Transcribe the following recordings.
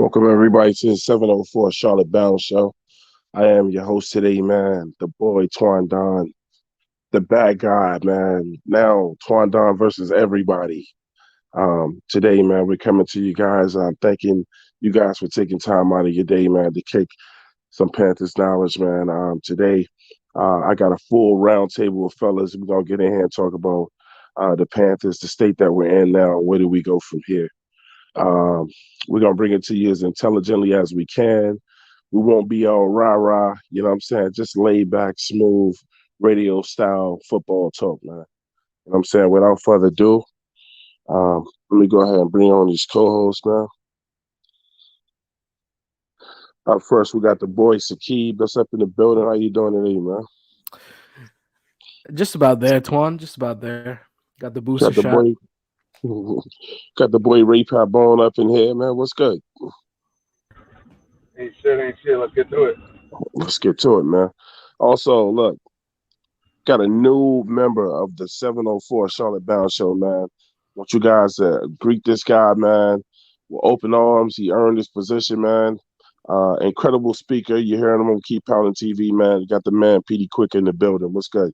Welcome everybody to the 704 Charlotte Bound Show. I am your host today, man. The boy Twan Don, the bad guy, man. Now Twan Don versus everybody. Today, man, we're coming to you guys. I'm thanking you guys for taking time out of your day, man, to kick some Panthers knowledge, man. Today, I got a full round table of fellas. We're gonna get in here and talk about the Panthers, the state that we're in now. Where do we go from here? Um, we're gonna bring it to you as intelligently as we can. We won't be all rah rah, you know what I'm saying? Just laid back, smooth, radio style football talk, man. You know what I'm saying? Without further ado, let me go ahead and bring on these co-hosts, man. Up first, we got the boy Sakib that's up in the building. How you doing today, man? Just about there, Twan. Just about there. Got the booster Got the shot. boy, got the boy Ray Bone up in here, man. What's good? Ain't shit. Let's get to it. Let's get to it, man. Also, look, got a new member of the 704 Charlotte Bound Show, man. Want you guys to greet this guy, man, with open arms. He earned his position, man. Incredible speaker. You're hearing him on Keep Pounding TV, man. You got the man, Petey Quick, in the building. What's good?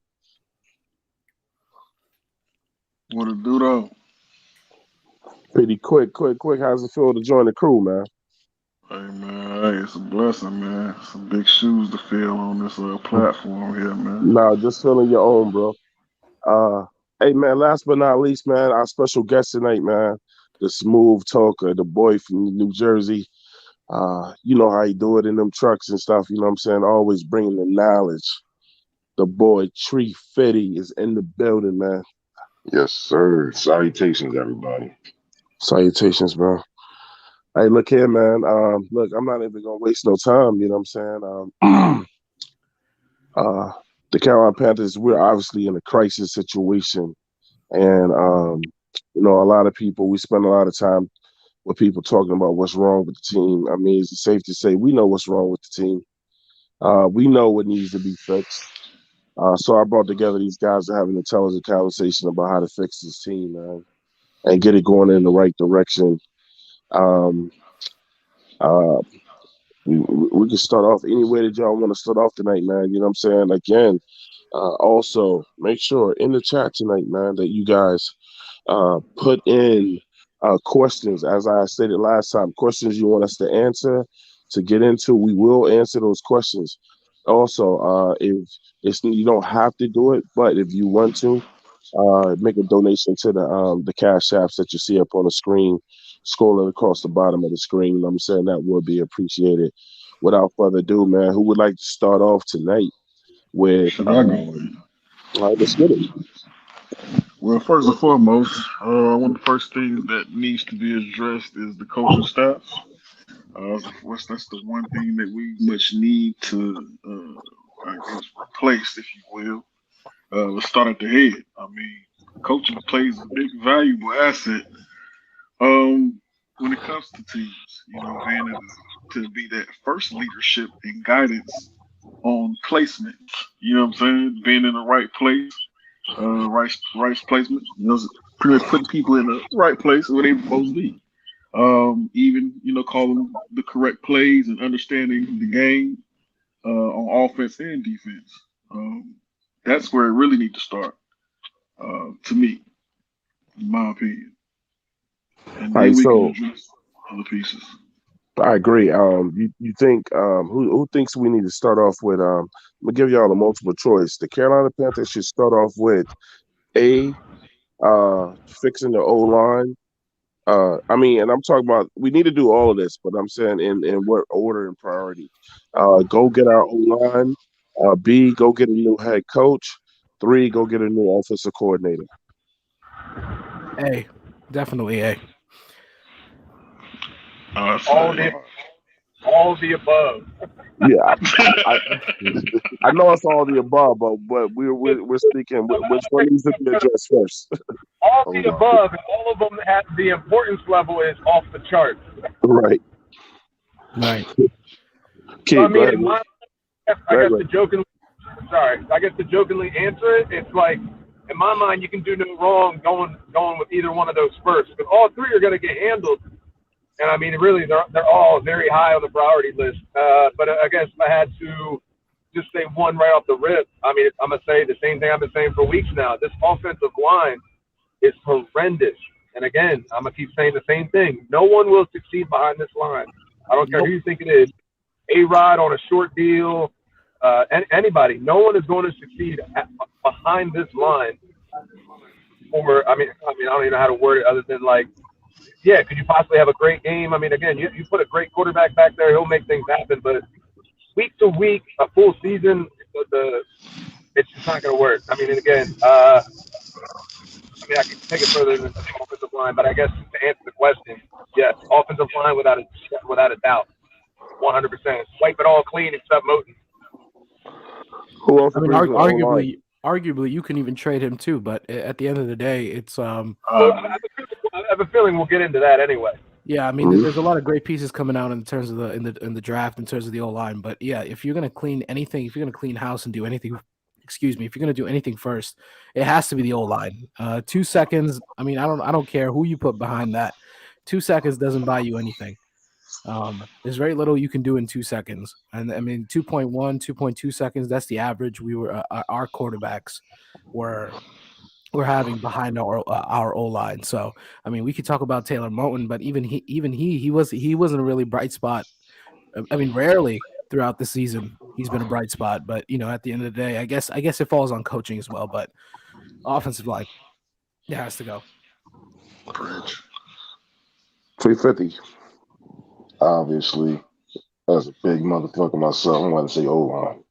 What it do though? Petey Quick. How's it feel to join the crew, man? Hey man, hey, it's a blessing, man. Some big shoes to fill on this platform here, man. Nah, just feeling your own, bro. Uh, hey, man, last but not least, man, our special guest tonight, man, the smooth talker, the boy from New Jersey. You know how he do it in them trucks and stuff, you know what I'm saying? Always bringing the knowledge. The boy Tree Fitty is in the building, man. Yes, sir. Salutations, everybody. Salutations, bro. Hey, look here, man. Look, I'm not even gonna waste no time, you know what I'm saying? The Carolina Panthers, we're obviously in a crisis situation. And you know, a lot of people, we spend a lot of time with people talking about what's wrong with the team. I mean, is it safe to say we know what's wrong with the team? We know what needs to be fixed. So I brought together these guys to have an intelligent conversation about how to fix this team, man, and get it going in the right direction. Um, uh, we can start off any way that y'all want to start off tonight, man. You know what I'm saying? Again, also make sure in the chat tonight, man, that you guys put in questions, as I stated last time, questions you want us to answer, to get into. We will answer those questions. Also, if it's you don't have to do it, but if you want to, make a donation to the cash apps that you see up on the screen, scrolling across the bottom of the screen. I'm saying that would be appreciated. Without further ado, man, who would like to start off tonight with? Should I go with? All right, let's get it. Well, first and foremost, one of the first things that needs to be addressed is the coaching staff. That's the one thing that we much need to, I guess, replace, if you will. Let's start at the head. I mean, coaching plays a big, valuable asset when it comes to teams. You know, being able to be that first leadership and guidance on placement. You know what I'm saying? Being in the right place, right placement. You know, pretty much putting people in the right place where they're supposed to be. Even calling the correct plays and understanding the game on offense and defense. That's where it really needs to start, to me, in my opinion. And All then right, we can so address other pieces. I agree. You think who thinks we need to start off with? I'm gonna give y'all a multiple choice. The Carolina Panthers should start off with a fixing the O line. I mean, and I'm talking about we need to do all of this, but I'm saying in what order and priority. Go get our O line. B, go get a new head coach. Three, go get a new offensive coordinator. A. Definitely A. All the all the above. Yeah, I, I know it's all the above, but we're speaking. Which one needs to be addressed first? All Hold the on. above, and all of them have the importance level is off the charts. Right. Right. So, I Keith, go mean, ahead. in my, I Go ahead, guess go to jokingly, sorry, I guess to jokingly answer it, it's like in my mind, you can do no wrong going with either one of those first, because all three are going to get handled. And I mean, really, they're all very high on the priority list. But I guess if I had to just say one right off the rip, I mean, I'm gonna say the same thing I've been saying for weeks now. This offensive line is horrendous. And again, I'm gonna keep saying the same thing. No one will succeed behind this line. I don't care Nope. who you think it is. A-Rod on a short deal, anybody. No one is going to succeed behind this line. Or I don't even know how to word it other than like, yeah, could you possibly have a great game? I mean, again, you put a great quarterback back there, he'll make things happen. But week to week, a full season, it's just not going to work. I mean, and again, I could take it further than the offensive line, but I guess to answer the question, yes, offensive line without a doubt, 100%. Wipe it all clean except Moten. Who else I mean, brings in the O-line? arguably, you can even trade him too. But at the end of the day, it's Well, I have a feeling we'll get into that anyway. yeah. I mean, there's a lot of great pieces coming out in terms of in the draft in terms of the O line. But yeah, if you're gonna clean anything, if you're gonna clean house and do anything, excuse me, if you're gonna do anything first, it has to be the O line. 2 seconds. I mean, I don't care who you put behind that. 2 seconds doesn't buy you anything. There's very little you can do in 2 seconds. And I mean, 2.1, 2.2 seconds, that's the average our quarterbacks were having behind our O line. So, I mean, we could talk about Taylor Moton, but even he wasn't a really bright spot. I mean, rarely throughout the season he's been a bright spot, but at the end of the day, I guess it falls on coaching as well, but offensive line, it has to go. 350. Obviously, as a big motherfucker myself, I'm going to say O-line.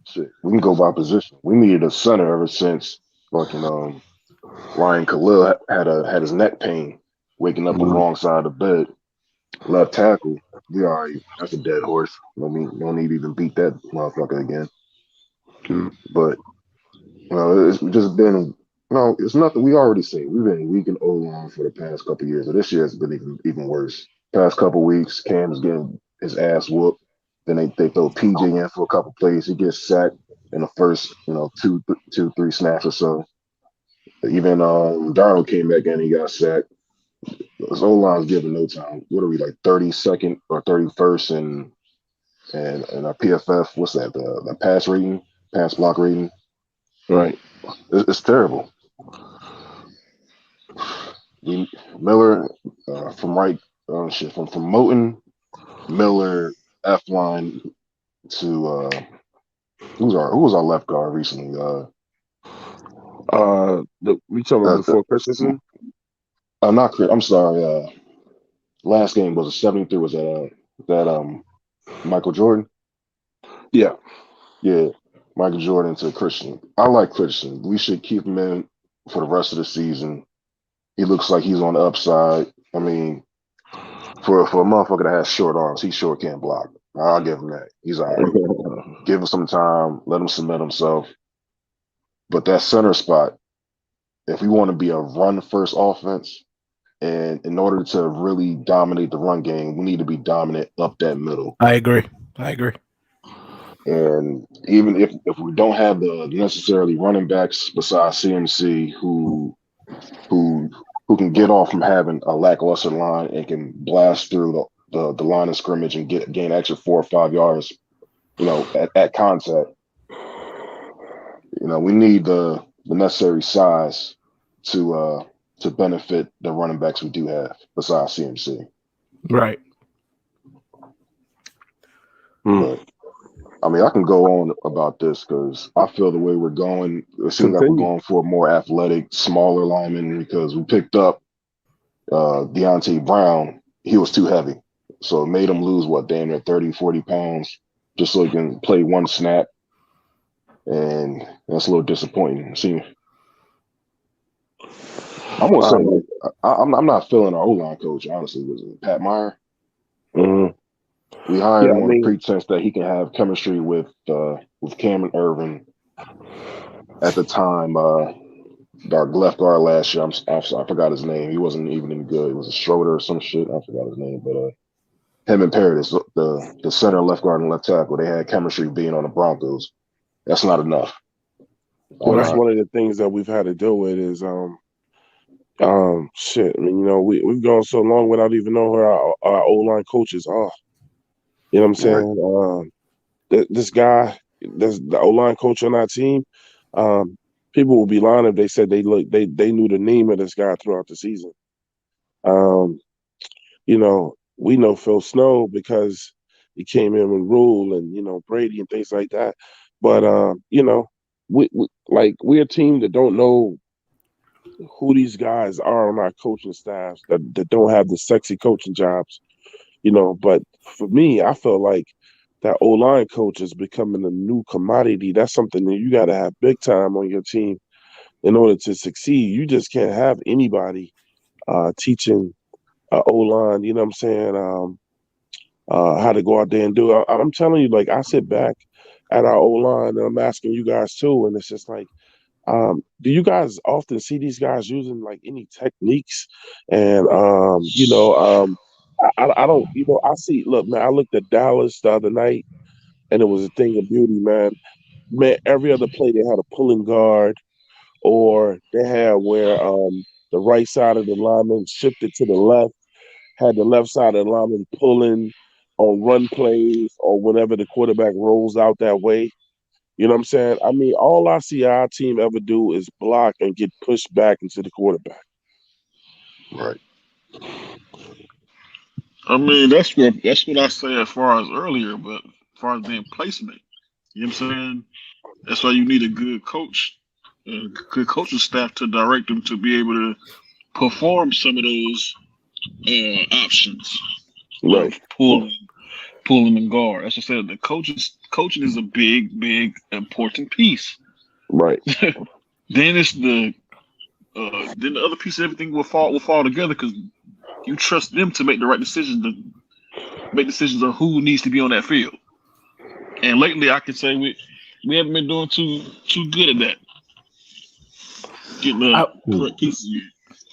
Shit, we can go by position. We needed a center ever since fucking Ryan Khalil had his neck pain, waking up on the wrong side of the bed. Left tackle, we already that's a dead horse. No need to even beat that motherfucker again. But it's just been it's nothing. We already say we've been weak in O-line for the past couple of years, but this year has been even worse. Past couple of weeks, Cam's getting his ass whooped. Then they throw PJ in for a couple plays. He gets sacked in the first, two, three snaps or so. Even Darnold came back in and he got sacked. His O-line's given no time. What are we, like 32nd or 31st and our PFF? What's that? The pass block rating. Right. It's terrible. Miller from Moton, Miller, F line to who was our left guard recently? We talking about before Christensen? Not Chris. I'm sorry. Last game was a 73. Was that Michael Jordan? Yeah. Michael Jordan to Christian. I like Christian. We should keep him in for the rest of the season. He looks like he's on the upside. I mean, for a motherfucker that has short arms, he sure can't block. I'll give him that. He's all right. Give him some time. Let him cement himself. But that center spot, if we want to be a run-first offense, and in order to really dominate the run game, we need to be dominant up that middle. I agree. And even if we don't have the necessarily running backs besides CMC who can get off from having a lackluster line and can blast through the line of scrimmage and gain extra 4 or 5 yards, at contact. We need the necessary size to benefit the running backs we do have besides CMC. Right. But I mean, I can go on about this because I feel the way we're going, it seems like we're going for a more athletic, smaller lineman because we picked up Deontay Brown. He was too heavy. So it made him lose, damn near 30, 40 pounds just so he can play one snap. And that's a little disappointing. See, I'm gonna say I'm not feeling our O-line coach, honestly. Was it Pat Meyer? Mm-hmm. We hired him on the pretense that he can have chemistry with Cameron Irvin. At the time, our left guard last year, I forgot his name. He wasn't even any good. It was a Schroeder or some shit. I forgot his name, but him and Paradis, the center, left guard, and left tackle, they had chemistry being on the Broncos. That's not enough. Well, that's one of the things that we've had to deal with is Shit. I mean, we've gone so long without even knowing who our O line coaches are. You know what I'm Right. saying? This guy, this the O line coach on our team. Um, People will be lying if they said they knew the name of this guy throughout the season. Um, we know Phil Snow because he came in with Rule and Brady and things like that. But we're a team that don't know who these guys are on our coaching staffs that don't have the sexy coaching jobs. But for me, I feel like that O line coach is becoming a new commodity. That's something that you got to have big time on your team in order to succeed. You just can't have anybody teaching O line. You know what I'm saying? How to go out there and do it. I'm telling you, like I sit back at our O line and I'm asking you guys too, and it's just like, do you guys often see these guys using like any techniques? And I don't, I see. Look, man, I looked at Dallas the other night, and it was a thing of beauty, man. Man, every other play they had a pulling guard, or they had where the right side of the lineman shifted to the left, had the left side of the lineman pulling on run plays or whenever the quarterback rolls out that way. You know what I'm saying? I mean, all I see our team ever do is block and get pushed back into the quarterback. Right. I mean, that's what I said as far as earlier, but as far as being placement, you know what I'm saying? That's why you need a good coach, a good coaching staff to direct them to be able to perform some of those options Right, of pulling and guard. As I said, the coaching is a big important piece. right, Then then the other piece of everything will fall together because you trust them to make the right decisions to make decisions on who needs to be on that field. And lately, I can say we haven't been doing too good at that, getting the I, correct pieces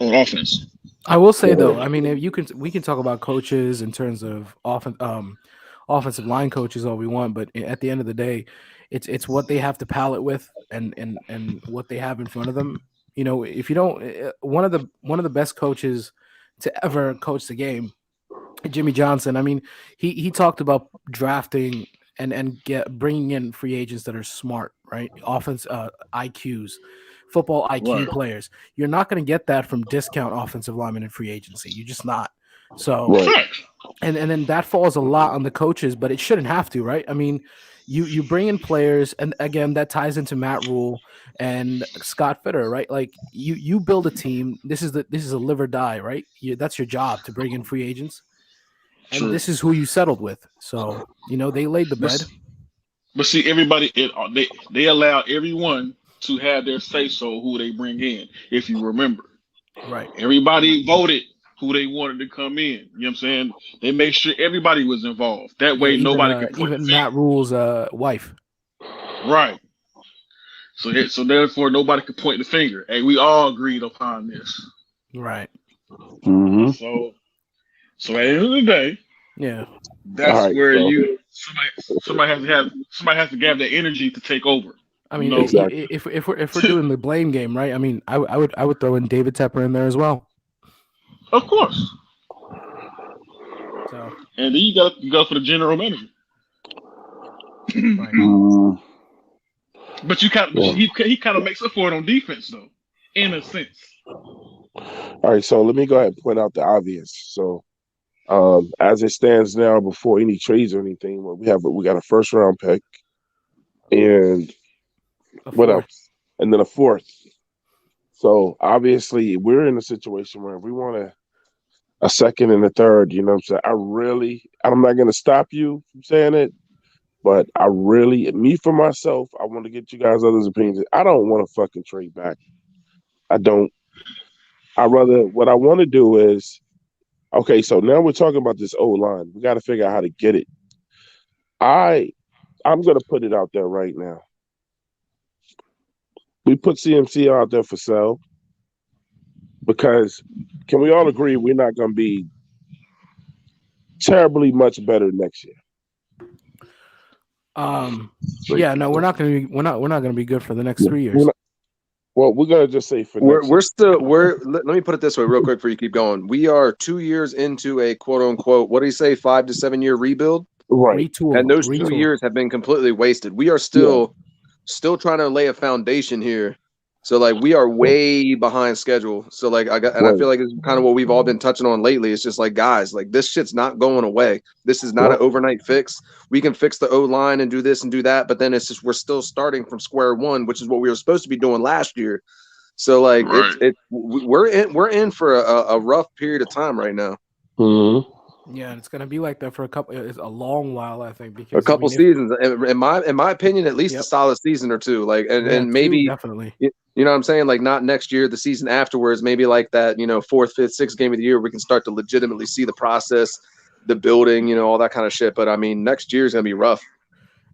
on offense. I will say though, right, I mean, if we can talk about coaches in terms of offensive line coaches all we want, but at the end of the day, it's what they have to palette with and what they have in front of them. If you don't, one of the best coaches to ever coach the game, Jimmy Johnson. I mean, he talked about drafting and get bringing in free agents that are smart, right? Offense IQs, football Right. IQ players. You're not going to get that from discount offensive linemen in free agency. You're just not. So right, Facts. and then that falls a lot on the coaches, but it shouldn't have to, right? I mean, you bring in players, and again, that ties into Matt Rule and Scott Fitter, right? Like you build a team. This is a live or die, right? That's your job to bring in free agents, and True. this is who you settled with. So they laid the But bread, but see, they allow everyone to have their say so who they bring in. If you remember, right? everybody voted who they wanted to come in. You know what I'm saying? They made sure everybody was involved. That Yeah, way, even nobody could point the Matt Rule's wife, finger. Right. So therefore, nobody could point the finger. Hey, we all agreed upon this. right? hmm So so at the end of the day, Yeah. All that's right, where so somebody has to have that energy to take over. I You mean, know. exactly. if we're doing the blame game, right? I mean, I would throw in David Tepper in there as well. Of course. So And then you go for the general manager. right. Mm, But yeah. he kind of makes up for it on defense though, in a sense. All right, so let me go ahead and point out the obvious. So, as it stands now, before any trades or anything, well, we got a first round pick and A what fourth. else? And then a fourth. So obviously, we're in a situation where if we want a second and a third, you know what I'm saying? I'm not going to stop you from saying it, but me for myself, I want to get you guys others' opinions. I don't want to fucking trade back. I don't. What I want to do is, okay, so now we're talking about this O line. We got to figure out how to get it. I, I'm going to put it out there right now. We put CMC out there for sale because can we all agree we're not going to be terribly much better next year? Um. Straight Yeah. No, we're no. not going to be. We're not going to be good for the next Yeah, 3 we're years. not, Well, we're gonna just say for We're next year. we're still we're let me put it this way real quick before you keep going. We are 2 years into a quote unquote, what do you say, 5 to 7 year rebuild, Right. and Retool, those Yeah. retool. years have been completely wasted. We are Yeah. still trying to lay a foundation here. So like we are way behind schedule. So like I Right. feel like it's kind of what we've all been touching on lately. It's just like, guys, like this shit's not going away. This is not Yep. an overnight fix. We can fix the O line and do this and do that, but then it's just we're still starting from square one, which is what we were supposed to be doing last year. So like Right. we're in for a rough period of time right now. Mm-hmm. Yeah, and it's gonna be like that for a couple. It's a long while, I think, A because I couple mean, if seasons, in my opinion, at least a yep, solid season or two. Like yeah, and two maybe definitely. you know what I'm saying? Like not next year, the season afterwards, maybe like that, fourth, fifth, sixth game of the year, we can start to legitimately see the process, the building, all that kind of shit. But I mean, next year is gonna be rough.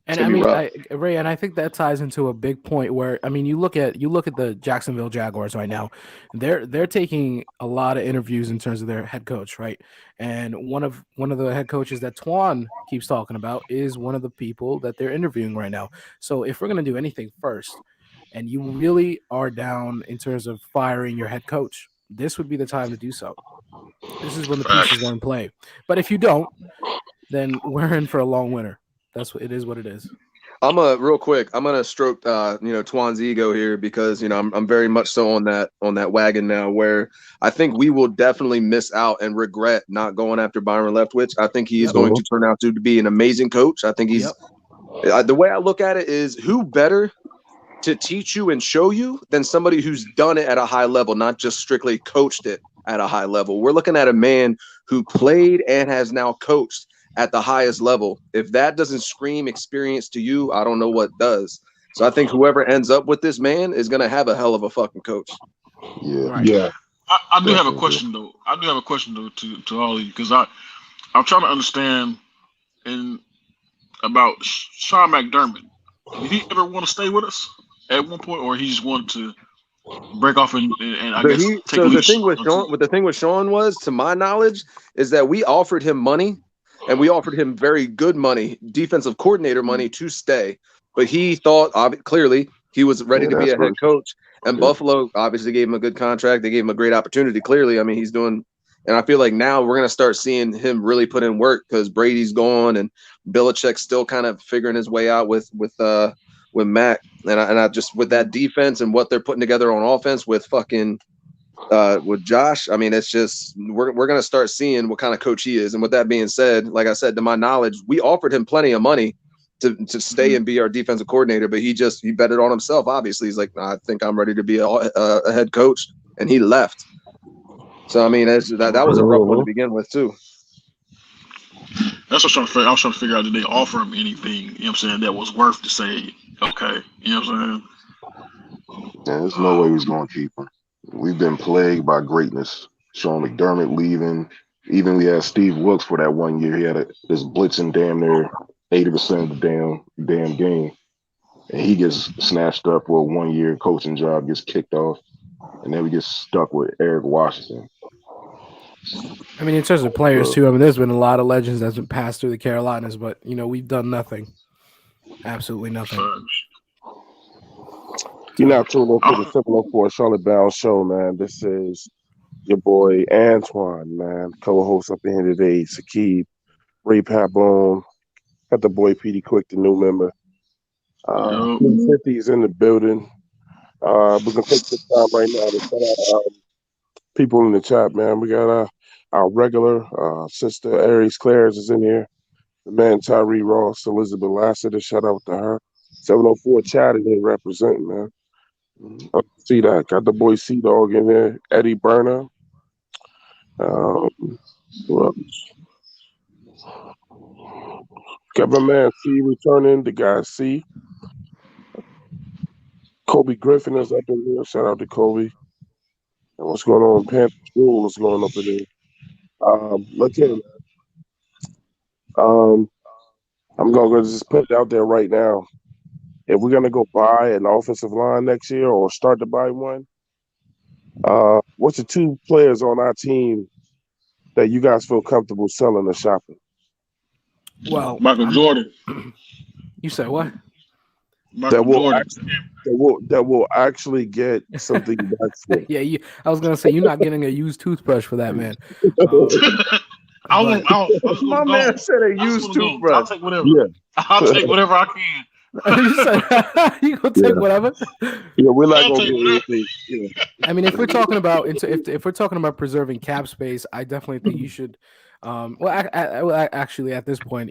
It's And gonna I be mean, rough. Ray, and I think that ties into a big point where I mean, you look at the Jacksonville Jaguars right now. They're taking a lot of interviews in terms of their head coach, right? And one of the head coaches that Twan keeps talking about is one of the people that they're interviewing right now. So if we're gonna do anything first, and you really are down in terms of firing your head coach, this would be the time to do so. This is when the pieces are Facts. in play. But if you don't, then we're in for a long winter. That's what it is. What it is. Real quick. I'm gonna stroke Twan's ego here because I'm very much so on that wagon now. Where I think we will definitely miss out and regret not going after Byron Leftwich. I think he is Yep. going Mm-hmm. to turn out to be an amazing coach. I think Yep. the way I look at it is who better to teach you and show you than somebody who's done it at a high level, not just strictly coached it at a high level. We're looking at a man who played and has now coached at the highest level. If that doesn't scream experience to you, I don't know what does. So I think whoever ends up with this man is going to have a hell of a fucking coach. Yeah, Right. Yeah. I do have a definitely. question though. I do have a question though to all of you because I'm trying to understand in about Sean McDermott. Did he ever want to stay with us at one point, or he just wanted to break off and I guess take So the leash thing with until? Sean, what the thing with Sean was, to my knowledge, is that we offered him money, and we offered him very good money, defensive coordinator money to stay. But he thought clearly he was ready Yeah, to be that's a head first. coach, and Yeah, Buffalo obviously gave him a good contract. They gave him a great opportunity. Clearly, I mean, he's doing, and I feel like now we're gonna start seeing him really put in work because Brady's gone and Belichick's still kind of figuring his way out with Mac. And I just with that defense and what they're putting together on offense with Josh, I mean, it's just we're gonna start seeing what kind of coach he is. And with that being said, like I said, to my knowledge, we offered him plenty of money to stay and be our defensive coordinator, but he bet it on himself. Obviously, he's like, I think I'm ready to be a head coach, and he left. So I mean, that was a rough one to Mm-hmm. begin with too. That's what I'm trying to figure. I was trying to figure out did they offer him anything? You know what I'm saying that was worth to say okay. You know what I'm and there's no way he's going to keep him. We've been plagued by greatness. Sean McDermott leaving. Even we had Steve Wilkes for that 1 year. He had this blitzing damn near 80% of the damn game, and he gets snatched up for a 1 year coaching job, gets kicked off, and then we get stuck with Eric Washington. I mean, in terms of players So too. I mean, there's been a lot of legends that's been passed through the Carolinas, but we've done nothing. Absolutely nothing. saying? You're So not tuned in to the I, 704 Charlotte Bound Show, man. This is your boy Antoine, man. Co-host up in here today, Sakib, Ray Pabon, got the boy Petey Quick, the new member. yo, 50's in the building. We're gonna take this time right now to shout out people in the chat, man. We got our regular sister Aries Clares is in here. The man Tyree Ross, Elizabeth Lassiter, shout out to her. 704 chat in here representing, man. See that. Got the boy Sea Dog in there, Eddie Burner. Um, well, got my man C returning, the guy C. Kobe Griffin is up in here. Shout out to Kobe. And what's going on? Panther School is going up in there. Look here, man. Um, I'm gonna just put it out there right now. If we're gonna go buy an offensive line next year or start to buy one, what's the two players on our team that you guys feel comfortable selling or shopping? well, Michael I'm. Jordan. You said what? that Michael will Jordan. actually that will actually get something back for. Yeah, I was gonna say you're not getting a used toothbrush for that, man. Um, I but want. I just want My to man go. said a I just used want to go. I'll toothbrush. take whatever. Yeah, I'll take whatever I can. you said you gonna take yeah, whatever. yeah. We're not I'll gonna take get whatever. anything. Yeah, I mean, if we're talking about if we're talking about preserving cap space, I definitely think you should. Actually, at this point,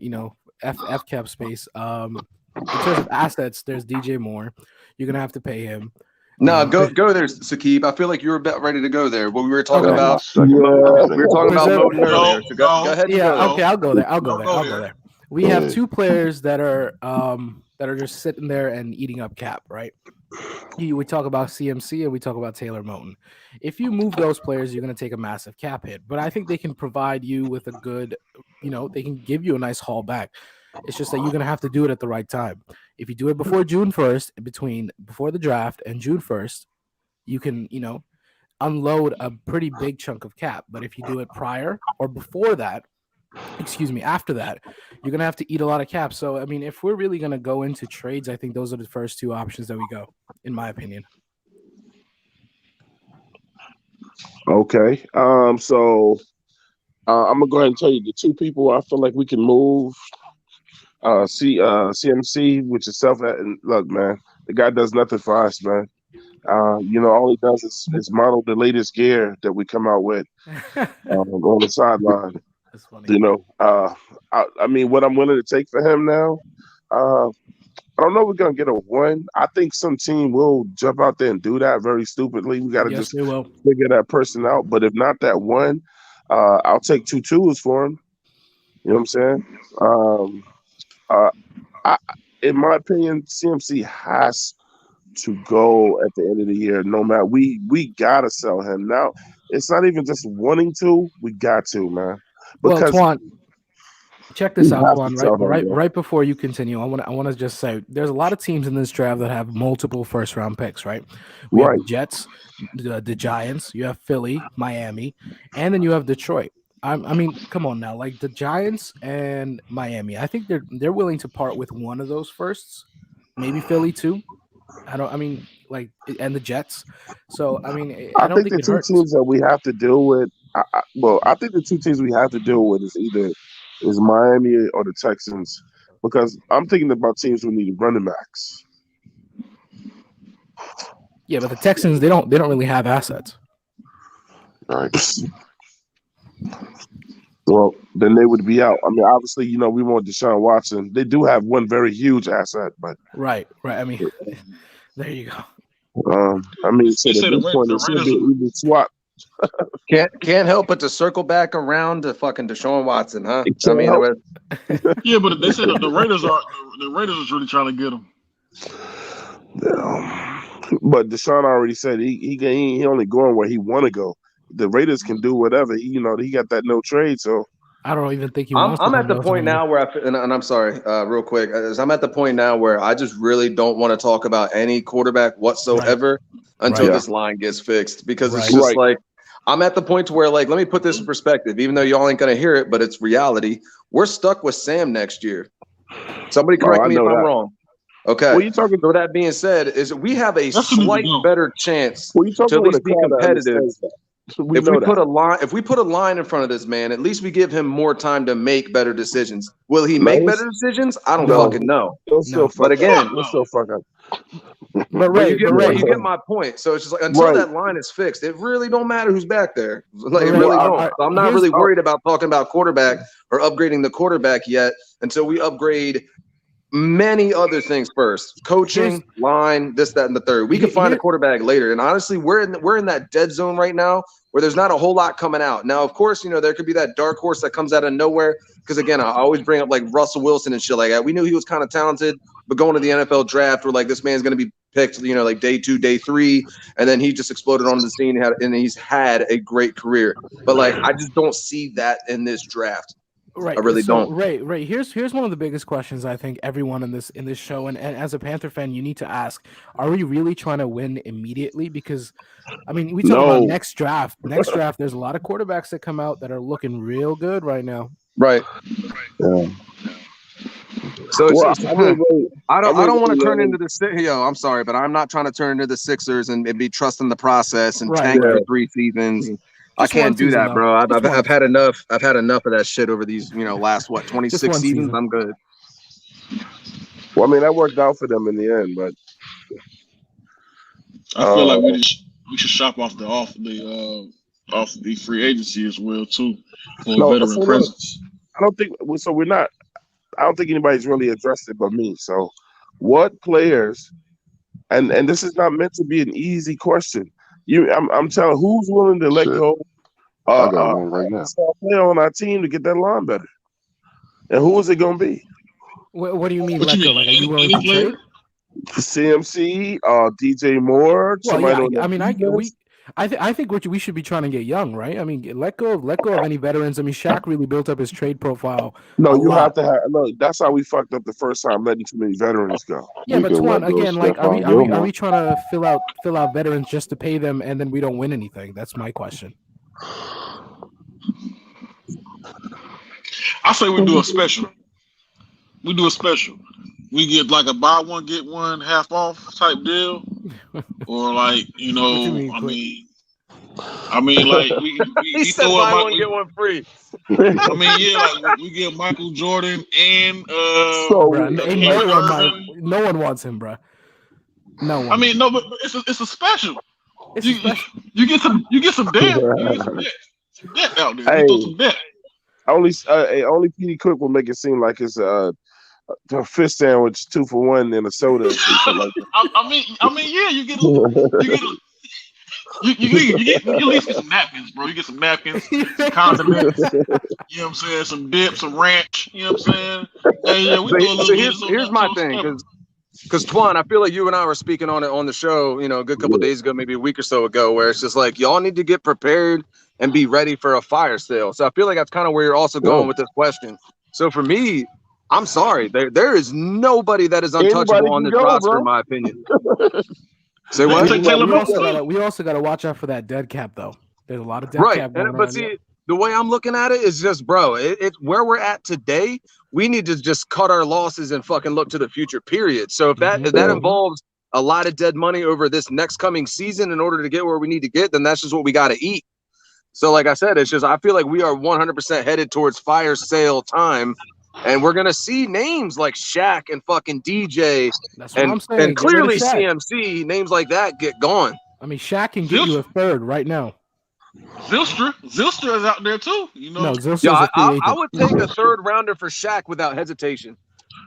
f cap space. In terms of assets, there's DJ Moore. You're gonna have to pay him. No, go Pre- go there, Sakib. I feel like you were about ready to go there. What we were talking That was okay, my about, second. I was we were thinking talking about about preserve. Moten that. earlier. So go ahead and go Yeah, there. okay, I'll go there. I'll go No, there. go I'll go ahead. there. We Go have ahead. two players that are just sitting there and eating up cap, right? We talk about CMC and we talk about Taylor Moton. If you move those players, you're going to take a massive cap hit, but I think they can provide you with a good, they can give you a nice haul back. It's just that you're going to have to do it at the right time. If you do it before June 1st, before the draft and June 1st, you can, unload a pretty big chunk of cap. But if you do it prior or before that, after that, you're going to have to eat a lot of cap. So, I mean, if we're really going to go into trades, I think those are the first two options that we go, in my opinion. Okay. So I'm gonna go ahead and tell you the two people I feel like we can move. CMC, which is self. And look, man, the guy does nothing for us, man. All he does is model the latest gear that we come out with on the sideline. That's funny. I mean, what I'm willing to take for him now. Uh, I don't know if we're gonna get a one. I think some team will jump out there and do that very stupidly. We got to Yes, just they will. figure that person out. But if not that one, I'll take 2 twos for him. You know what I'm saying? Um, uh, I, in my opinion, CMC has to go at the end of the year. No matter we gotta sell him now. It's not even just wanting to. We got to, man, Well, because Twan, check we this out, have to Twan. Right, sell him, bro. right before you continue, I want to just say there's a lot of teams in this draft that have multiple first round picks. Right, we have Right. the Jets, the Giants, you have Philly, Miami, and then you have Detroit. I mean, come on now, like the Giants and Miami. I think they're willing to part with one of those firsts, maybe Philly too. And the Jets. So I mean, I I don't think think the it two hurts. teams that we have to deal with. I think the two teams we have to deal with is Miami or the Texans, because I'm thinking about teams who need running backs. Yeah, but the Texans they don't really have assets. Right. Well, then they would be out. I mean, obviously, we want Deshaun Watson. They do have one very huge asset, but Right. I mean, there you go. I mean, They so at say this point, the it should be Raiders. an even swap. Can't help but to circle back around to fucking Deshaun Watson, huh? It I can't mean, help. Yeah, but they said that the Raiders are really trying to get him. But Deshaun already said he only going where he want to go. The Raiders can do whatever. He got that no trade. So I don't even think he I'm wants to I'm come at to the us point anymore. now where and I'm sorry, real quick, I'm at the point now where I just really don't want to talk about any quarterback whatsoever until Right. this line gets fixed, because it's Right. just Right. like I'm at the point to where, like, let me put this in perspective. Even though y'all ain't gonna hear it, but it's reality. We're stuck with Sam next year. Somebody correct I me if know I'm that. wrong. Okay. Well, you talking? So that being said, is we have a That's who need to slight go. better chance Well, you to talking at with a least be crowd that competitive understands that. We if know we that. put a line in front of this man. At least we give him more time to make better decisions. Will he No, make he's- better decisions? I don't No. fucking know. He'll still No. fuck But up. again, He'll still fuck up. But but you Ray, get my point. So it's just like until Right. that line is fixed, it really don't matter who's back there. Like, it Ray, really Well, don't. So I'm not here's- really worried about talking about quarterback or upgrading the quarterback yet until we upgrade many other things first. Coaching, line, this, that, and the third. We can find a quarterback later. And honestly, we're in that dead zone right now where there's not a whole lot coming out. Now, of course, there could be that dark horse that comes out of nowhere. Because again, I always bring up like Russell Wilson and shit like that. We knew he was kind of talented, but going to the NFL draft, we're like, this man's going to be picked, like day 2, day 3, and then he just exploded onto the scene and he's had a great career. But like, I just don't see that in this draft. Right. I really so, don't. Ray, here's one of the biggest questions I think everyone in this show and as a Panther fan, you need to ask: are we really trying to win immediately? Because I mean, we talk about No. next draft. Next draft, there's a lot of quarterbacks that come out that are looking real good right now. Right. Yeah. So Well, it's I mean, wait, I I don't want to mean, turn into the yo. I'm sorry, but I'm not trying to turn into the Sixers and be trusting the process and Right, tank yeah. for right. 3 seasons. I Just one can't do season that, though. bro. Just one. I've had enough. I've had enough of that shit over these last Just 26 one seasons. season. I'm good. Well, I mean, that worked out for them in the end, but I feel like we should shop off the free agency as well too for a no. veteran So look, presence. I don't think so. We're not. I don't think anybody's really addressed it but me. So, what players? And this is not meant to be an easy question. I'm telling who's willing to let Shit, go I got one right now. star player on our team to get that line better, and who is it going to be? What do you mean What let you go? mean? Like, are you willing Any to player? trade? CMC, DJ Moore, Well, somebody yeah. on the I mean, defense? I think we should be trying to get young, right? I mean, let go of any veterans. I mean, Shaq really built up his trade profile No, a you have lot. to have. Look, that's how we fucked up the first time, letting too many veterans go. Yeah, We but could Twan, let go of again, like, Stephon are Gilmore. we trying to fill out veterans just to pay them and then we don't win anything? That's my question. I say we do a special. We do a special. We get like a buy one get one half off type deal, or like What you mean, quick? like we He said throw up buy one Michael. get one free. I mean, yeah, like we get Michael Jordan and So, Bruh, Kyrie no one wants him, bruh. No one. I mean, no, but it's a special. It's a You special. you get some debt. You get some debt out there. We hey, throw some debt. only PD Cook will make it seem like it's a fish sandwich 2-for-1 and a soda and some shit like I mean, yeah, you get you at least get some napkins, bro. You get some napkins, some condiments. that. You know what I'm saying? Some dip, some ranch. You know what I'm saying? Hey, yeah, we throw a So little bit of here's my some thing, stuff. because Twan, I feel like you and I were speaking on it on the show, a good couple days ago, maybe a week or so ago, where it's just like y'all need to get prepared and be ready for a fire sale. So I feel like that's kind of where you're also going with this question. So for me, I'm sorry, there is nobody that is Anybody untouchable on can this go, roster, bro. in my opinion. Say what? Take Taylor Moats too. We also got to watch out for that dead cap though. There's a lot of dead Right, cap going but around. see, the way I'm looking at it is just, bro, it's where we're at today. We need to just cut our losses and fucking look to the future. Period. So if that involves a lot of dead money over this next coming season in order to get where we need to get, then that's just what we got to eat. So, like I said, it's just I feel like we are 100% headed towards fire sale time, and we're gonna see names like Shaq and fucking DJ, That's what I'm saying. and Get rid of clearly Shaq. CMC names like that get gone. I mean, Shaq can get you a third right now. Zylstra is out there too. You know. No, Zylstra's Yeah, a free agent. I would take a third rounder for Shaq without hesitation.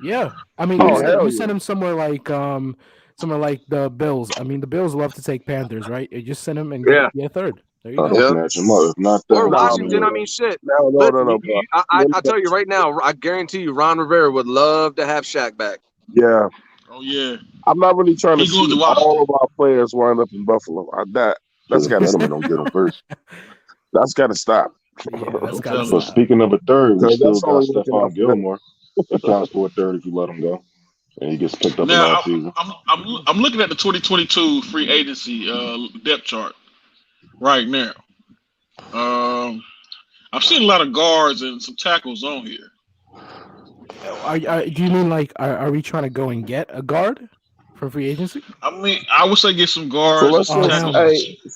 Yeah, I mean, you send him somewhere like the Bills. I mean, the Bills love to take Panthers, right? You just send him and get a third. There you go. Snatch him up. If not that, Or Washington. I mean, shit. No, bro. I tell you right now, I guarantee you, Ron Rivera would love to have Shaq back. Yeah. Oh yeah. I'm not really trying to see all of our players wind up in Buffalo. That's got to stop. Don't get him first. That's got to stop. Yeah, that's got to But stop. speaking of a third, we still got Stephon Stephon Gilmore. He counts for a third if you let him go, and he gets picked up in Now last season. I'm looking at the 2022 free agency depth chart right now. I've seen a lot of guards and some tackles on here. Do you mean like are we trying to go and get a guard for free agency? I mean, I would say get some guards. So let's some tackles.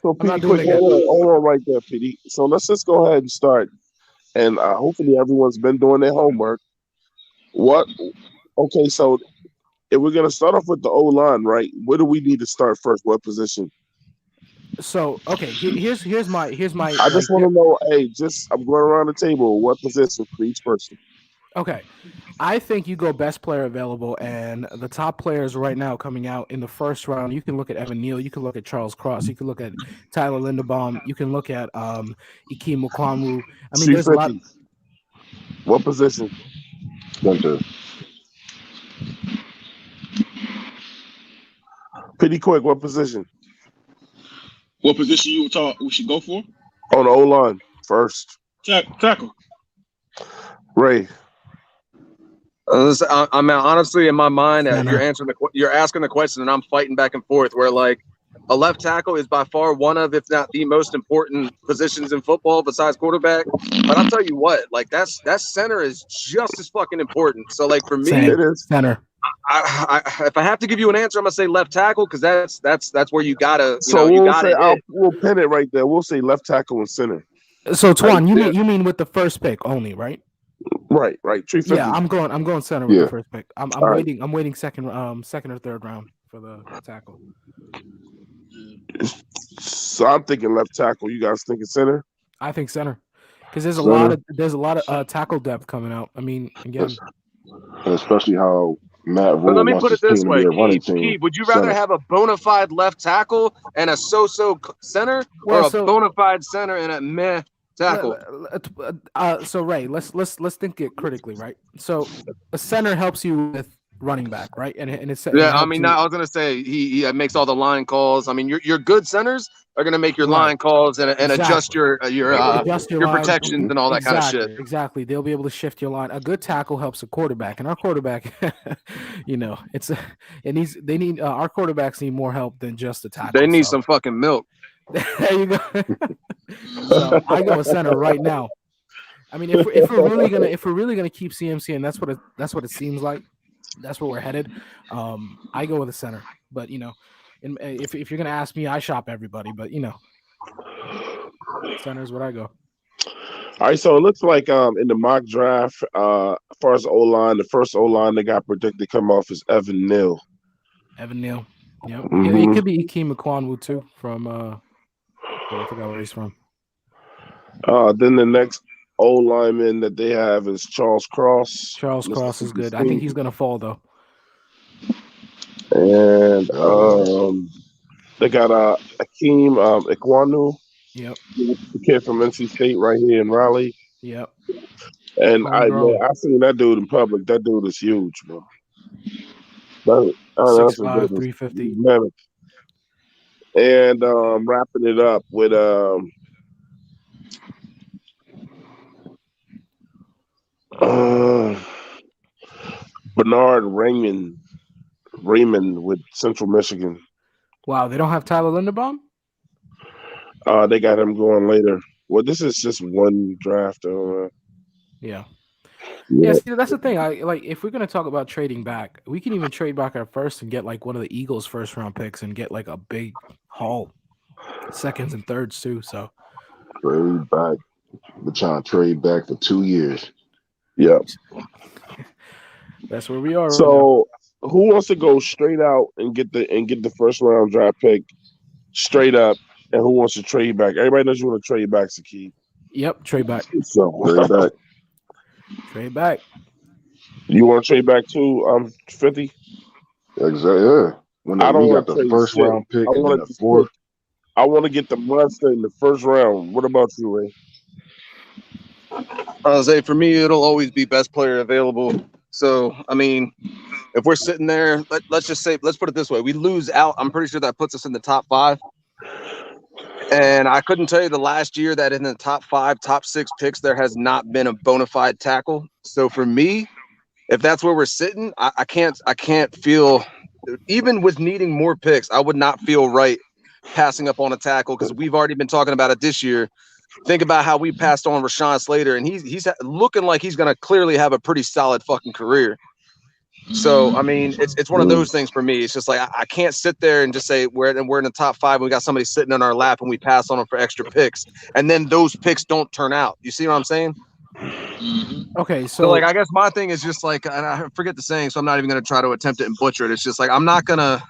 PD, quick, hold on right there, PD. So let's just go ahead and start, and hopefully everyone's been doing their homework. Okay, so if we're gonna start off with the O line, right? Where do we need to start first? What position? So okay, here's my. I just want to know. Hey, I'm going around the table. What position for each person? Okay, I think you go best player available, and the top players right now coming out in the first round. You can look at Evan Neal. You can look at Charles Cross. You can look at Tyler Linderbaum. You can look at Ikem Okongwu. I mean, there's a lot. What position? Center. Pretty quick. What position? What position we should go for? On the O line first. Tackle. Ray. I mean, honestly, in my mind, you're asking the question, and I'm fighting back and forth. Where like a left tackle is by far one of, if not the most important positions in football besides quarterback. But I'll tell you what, like that center is just as fucking important. So like for me, Same. It is. Center. if I have to give you an answer, I'm gonna say left tackle because that's where you gotta, So you we'll say gotta hit. we'll pin it right there. We'll say left tackle and center. So Right Twan, there. you mean with the first pick only, right? Right. Yeah, 350. I'm going center with Yeah. the first pick. I'm All right. waiting second or third round for the tackle. So I'm thinking left tackle. You guys thinking center? I think center because there's a Center, lot of tackle depth coming out. I mean, again, especially how Matt But let Rule me wants put it his this team to be way, a running Keith. team. Would you rather Center. have a bona fide left tackle and a so-so center, or well, a so bona fide center and a meh tackle? so Ray, let's think it critically, right? So a center helps you with running back, right? And it Yeah, I helps mean, you I was gonna say he makes all the line calls. I mean, your good centers are gonna make your right. line calls and adjust Exactly. Adjust your your line. protections and all that kind of shit. Exactly. They'll be able to shift your line. A good tackle helps a quarterback, and our quarterback, they need our quarterbacks need more help than just a They tackle. need So some fucking milk. there you go. So I go with center right now. I mean, if we're really gonna keep CMC, and that's what it seems like. That's where we're headed. I go with a center, but if you're gonna ask me, I shop everybody, but center is what I go. All right. So it looks like in the mock draft, as far as O line, the first O line that got predicted to come off is Evan Neal. Evan Neal. Yep. Yeah, it Mm-hmm. could be Ikem Ekwonu too from I forgot where he's from. Then the next O lineman that they have is Charles Cross. Charles Cross is Mississippi good. I think State. he's gonna fall though. And Oh, they got Akeem Ekwonu, Yep. the kid from NC State, right here in Raleigh. Yep. And I seen that dude in public. That dude is huge, bro. That's a 6'5", good 350. man. And wrapping it up with Bernard Raymond with Central Michigan. Wow, they don't have Tyler Linderbaum? They got him going later. Well, this is just one draft. Yeah. Yeah. See, that's the thing. I like if we're gonna talk about trading back, we can even trade back our first and get like one of the Eagles' first round picks and get like a big haul, seconds and thirds too. So trade back. We're trying to trade back for 2 years. Yeah. that's where we are. So who wants to go straight out and get the first round draft pick straight up, and who wants to trade back? Everybody knows you want to trade back, Sakib. Yep, trade back. So Trade back. Trade back. You want to trade back too? 50. Exactly. Yeah. When I don't we want got to the trade first shit. round pick I and then want the to fourth. I want to get the monster in the first round. What about you, Ray? I was say for me, it'll always be best player available. So I mean, if we're sitting there, let's just say, let's put it this way: we lose out. I'm pretty sure that puts us in the top 5. And I couldn't tell you the last year that in the top 5, top 6 picks, there has not been a bona fide tackle. So for me, if that's where we're sitting, I can't feel, even with needing more picks, I would not feel right passing up on a tackle because we've already been talking about it this year. Think about how we passed on Rashawn Slater, and he's looking like he's going to clearly have a pretty solid fucking career. So I mean, it's one of those things for me. It's just like I can't sit there and just say we're in the top 5 and we got somebody sitting in our lap and we pass on them for extra picks, and then those picks don't turn out. You see what I'm saying? Okay, So like I guess my thing is just like, and I forget the saying, so I'm not even going to try to attempt it and butcher it. It's just like I'm not gonna.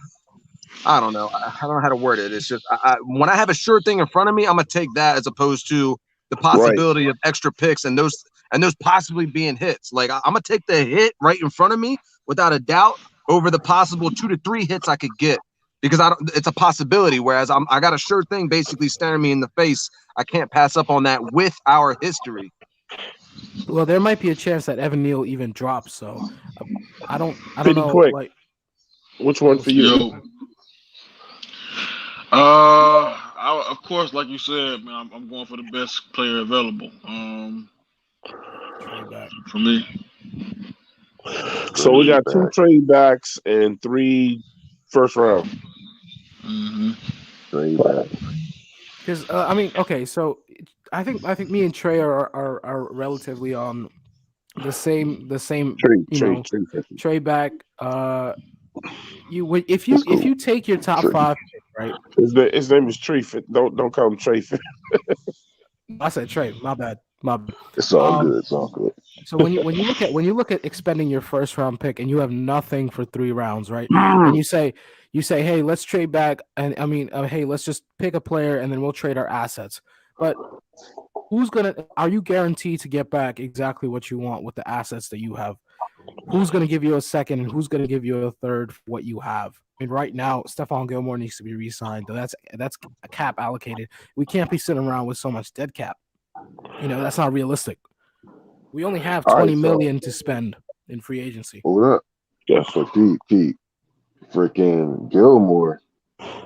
I don't know. I don't know how to word it. It's just when I have a sure thing in front of me, I'm gonna take that as opposed to the possibility of extra picks and those possibly being hits. Like I'm gonna take the hit right in front of me without a doubt over the possible 2 to 3 hits I could get because it's a possibility. Whereas I got a sure thing basically staring me in the face. I can't pass up on that with our history. well, there might be a chance that Evan Neal even drops. So I don't Pretty know. quick. Like, Which one for you? Yo. Of course, like you said, man, I'm going for the best player available. trade back. For me. So we got 2 trade backs and 3 first round. Mm-hmm. Trade back. Because I mean, okay, so I think me and Trey are relatively on the same. You know, Tree 50. Trey back. If It's if cool. you take your top Tree. five, right? His name is Tree Fit. Don't call him Trey Fit. I said Trey. My bad. My bad. It's all Um, good. It's all good. so when you look at expending your first round pick and you have nothing for 3 rounds, right? And you say, hey, let's trade back, and I mean, hey, let's just pick a player and then we'll trade our assets. But are you guaranteed to get back exactly what you want with the assets that you have? Who's gonna give you a second and who's gonna give you a third for what you have? I mean, right now, Stephon Gilmore needs to be re-signed. That's a cap allocated. We can't be sitting around with so much dead cap. That's not realistic. We only have All right, 20 so million to spend in free agency. hold up. Yeah. But Pete, freaking Gilmore,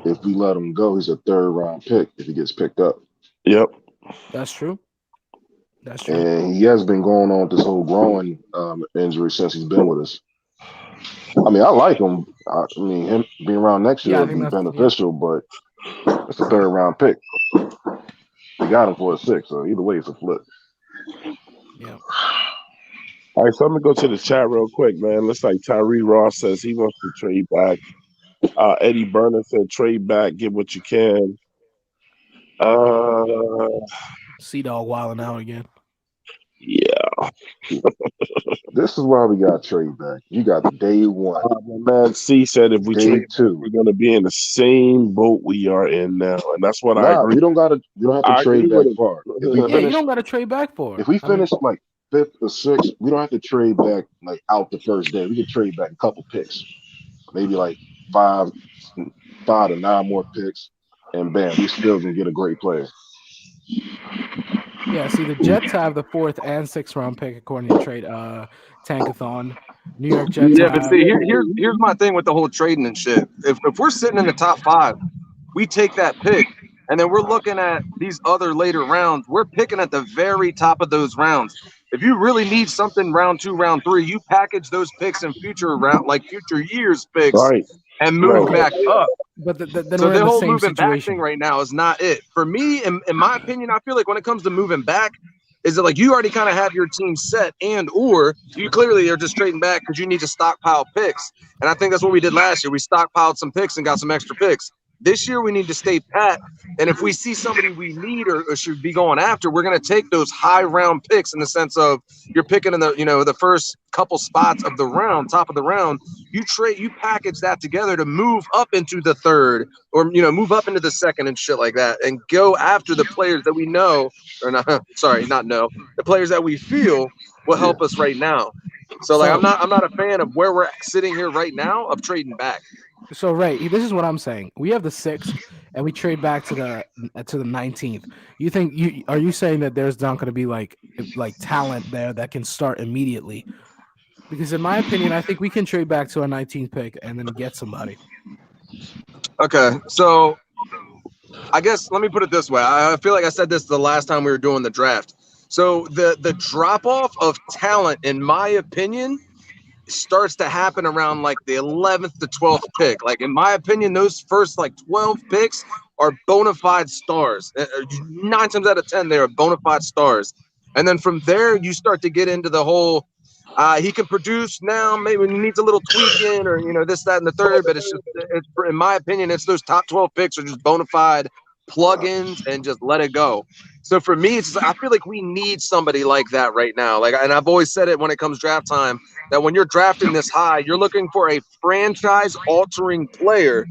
if we let him go, he's a third round pick if he gets picked up. Yep. That's true. That's true. And he has been going on with this whole growing injury since he's been with us. I mean, I like him. I mean, him being around next year Yeah, I would think be that's yeah, beneficial, but it's a third round pick. They got him for a six, so either way, it's a flip. yeah. All right, so I'm gonna go to the chat real quick, man. Looks like Tyree Ross says he wants to trade back. Eddie Burner said trade back, get what you can. Uh, Sea Dog wilding out again. yeah, This is why we got trade back. You got day one, my man C said if we day trade back, two. we're gonna be in the same boat we are in now, and that's what I Nah, agree. we don't have to I agree trade with back him. far. If we Yeah, you finish don't got to trade back for. if we I mean, finish like fifth or sixth, we don't have to trade back like out the first day. We could trade back a couple picks, maybe like five, 5 to 9 more picks, and bam, we still can get a great player. yeah. See, the Jets have the fourth and sixth round pick according to trade Tankathon. New York Jets Yeah, but have. see, here's my thing with the whole trading and shit. If we're sitting in the top five, we take that pick, and then we're looking at these other later rounds. We're picking at the very top of those rounds. If you really need something round two, round three, you package those picks in future years picks Right, and move right. back up. But then So we're in the the whole same moving back thing situation. right now is not it. For me, in my opinion, I feel like when it comes to moving back, is it like you already kind of have your team set, and or you clearly are just trading back because you need to stockpile picks. And I think that's what we did last year. We stockpiled some picks and got some extra picks. This year we need to stay pat. And if we see somebody we need or should be going after, we're going to take those high round picks in the sense of you're picking in the first couple spots of the round, top of the round. You package that together to move up into the third or move up into the second and shit like that, and go after the players that we know or not. Sorry, not know the players that we feel will Yeah. help us right now. So like So I'm not a fan of where we're sitting here right now of trading back. So Ray, this is what I'm saying. We have the sixth, and we trade back to the 19th. Are you saying that there's not going to be like talent there that can start immediately? Because in my opinion, I think we can trade back to a 19th pick and then get somebody. Okay, so I guess let me put it this way. I feel like I said this the last time we were doing the draft. So the drop off of talent, in my opinion, starts to happen around like the 11th to 12th pick. Like in my opinion, those first like 12 picks are bona fide stars. 9 times out of 10, they are bona fide stars. And then from there, you start to get into the whole. He can produce now. Maybe he needs a little tweaking, or this, that, and the third. But in my opinion, it's those top 12 picks are just bona fide plugins, and just let it go. So for me, I feel like we need somebody like that right now. Like, and I've always said it when it comes draft time, that when you're drafting this high, you're looking for a franchise-altering player,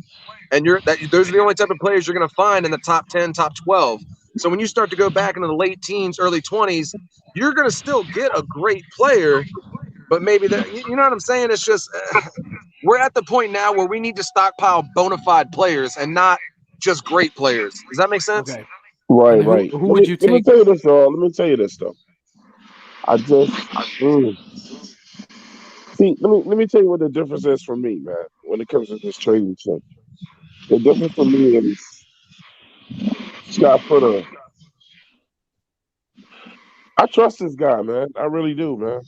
and those are the only type of players you're going to find in the top 10, top 12. So when you start to go back into the late teens, early 20s, you're going to still get a great player, but maybe you know what I'm saying? It's just we're at the point now where we need to stockpile bona fide players and not just great players. Does that make sense? Okay. Right, And then right. who Let would me you let me take? tell you this, though. Let me tell you this, though. I just see. Let me tell you what the difference is for me, man. When it comes to this trading shit, the difference for me is Scott Footer. I trust this guy, man. I really do, man.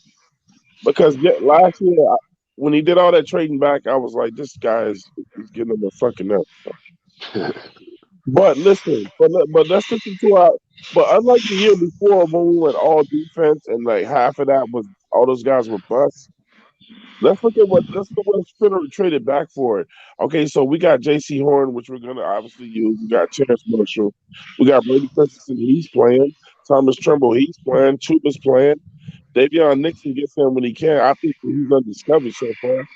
Because last year, when he did all that trading back, I was like, this guy is he's getting on the fucking nerve. But listen, but let's listen to our. But unlike the year before when we went all defense and like half of that was all those guys were busts. Let's look what Spinner traded back for it. Okay, so we got J.C. Horn, which we're gonna obviously use. We got Terrence Marshall. We got Brady Christensen. He's playing. Thomas Tremble. He's playing. Chuba's playing. Davion Nixon gets in when he can. I think he's undiscovered so far.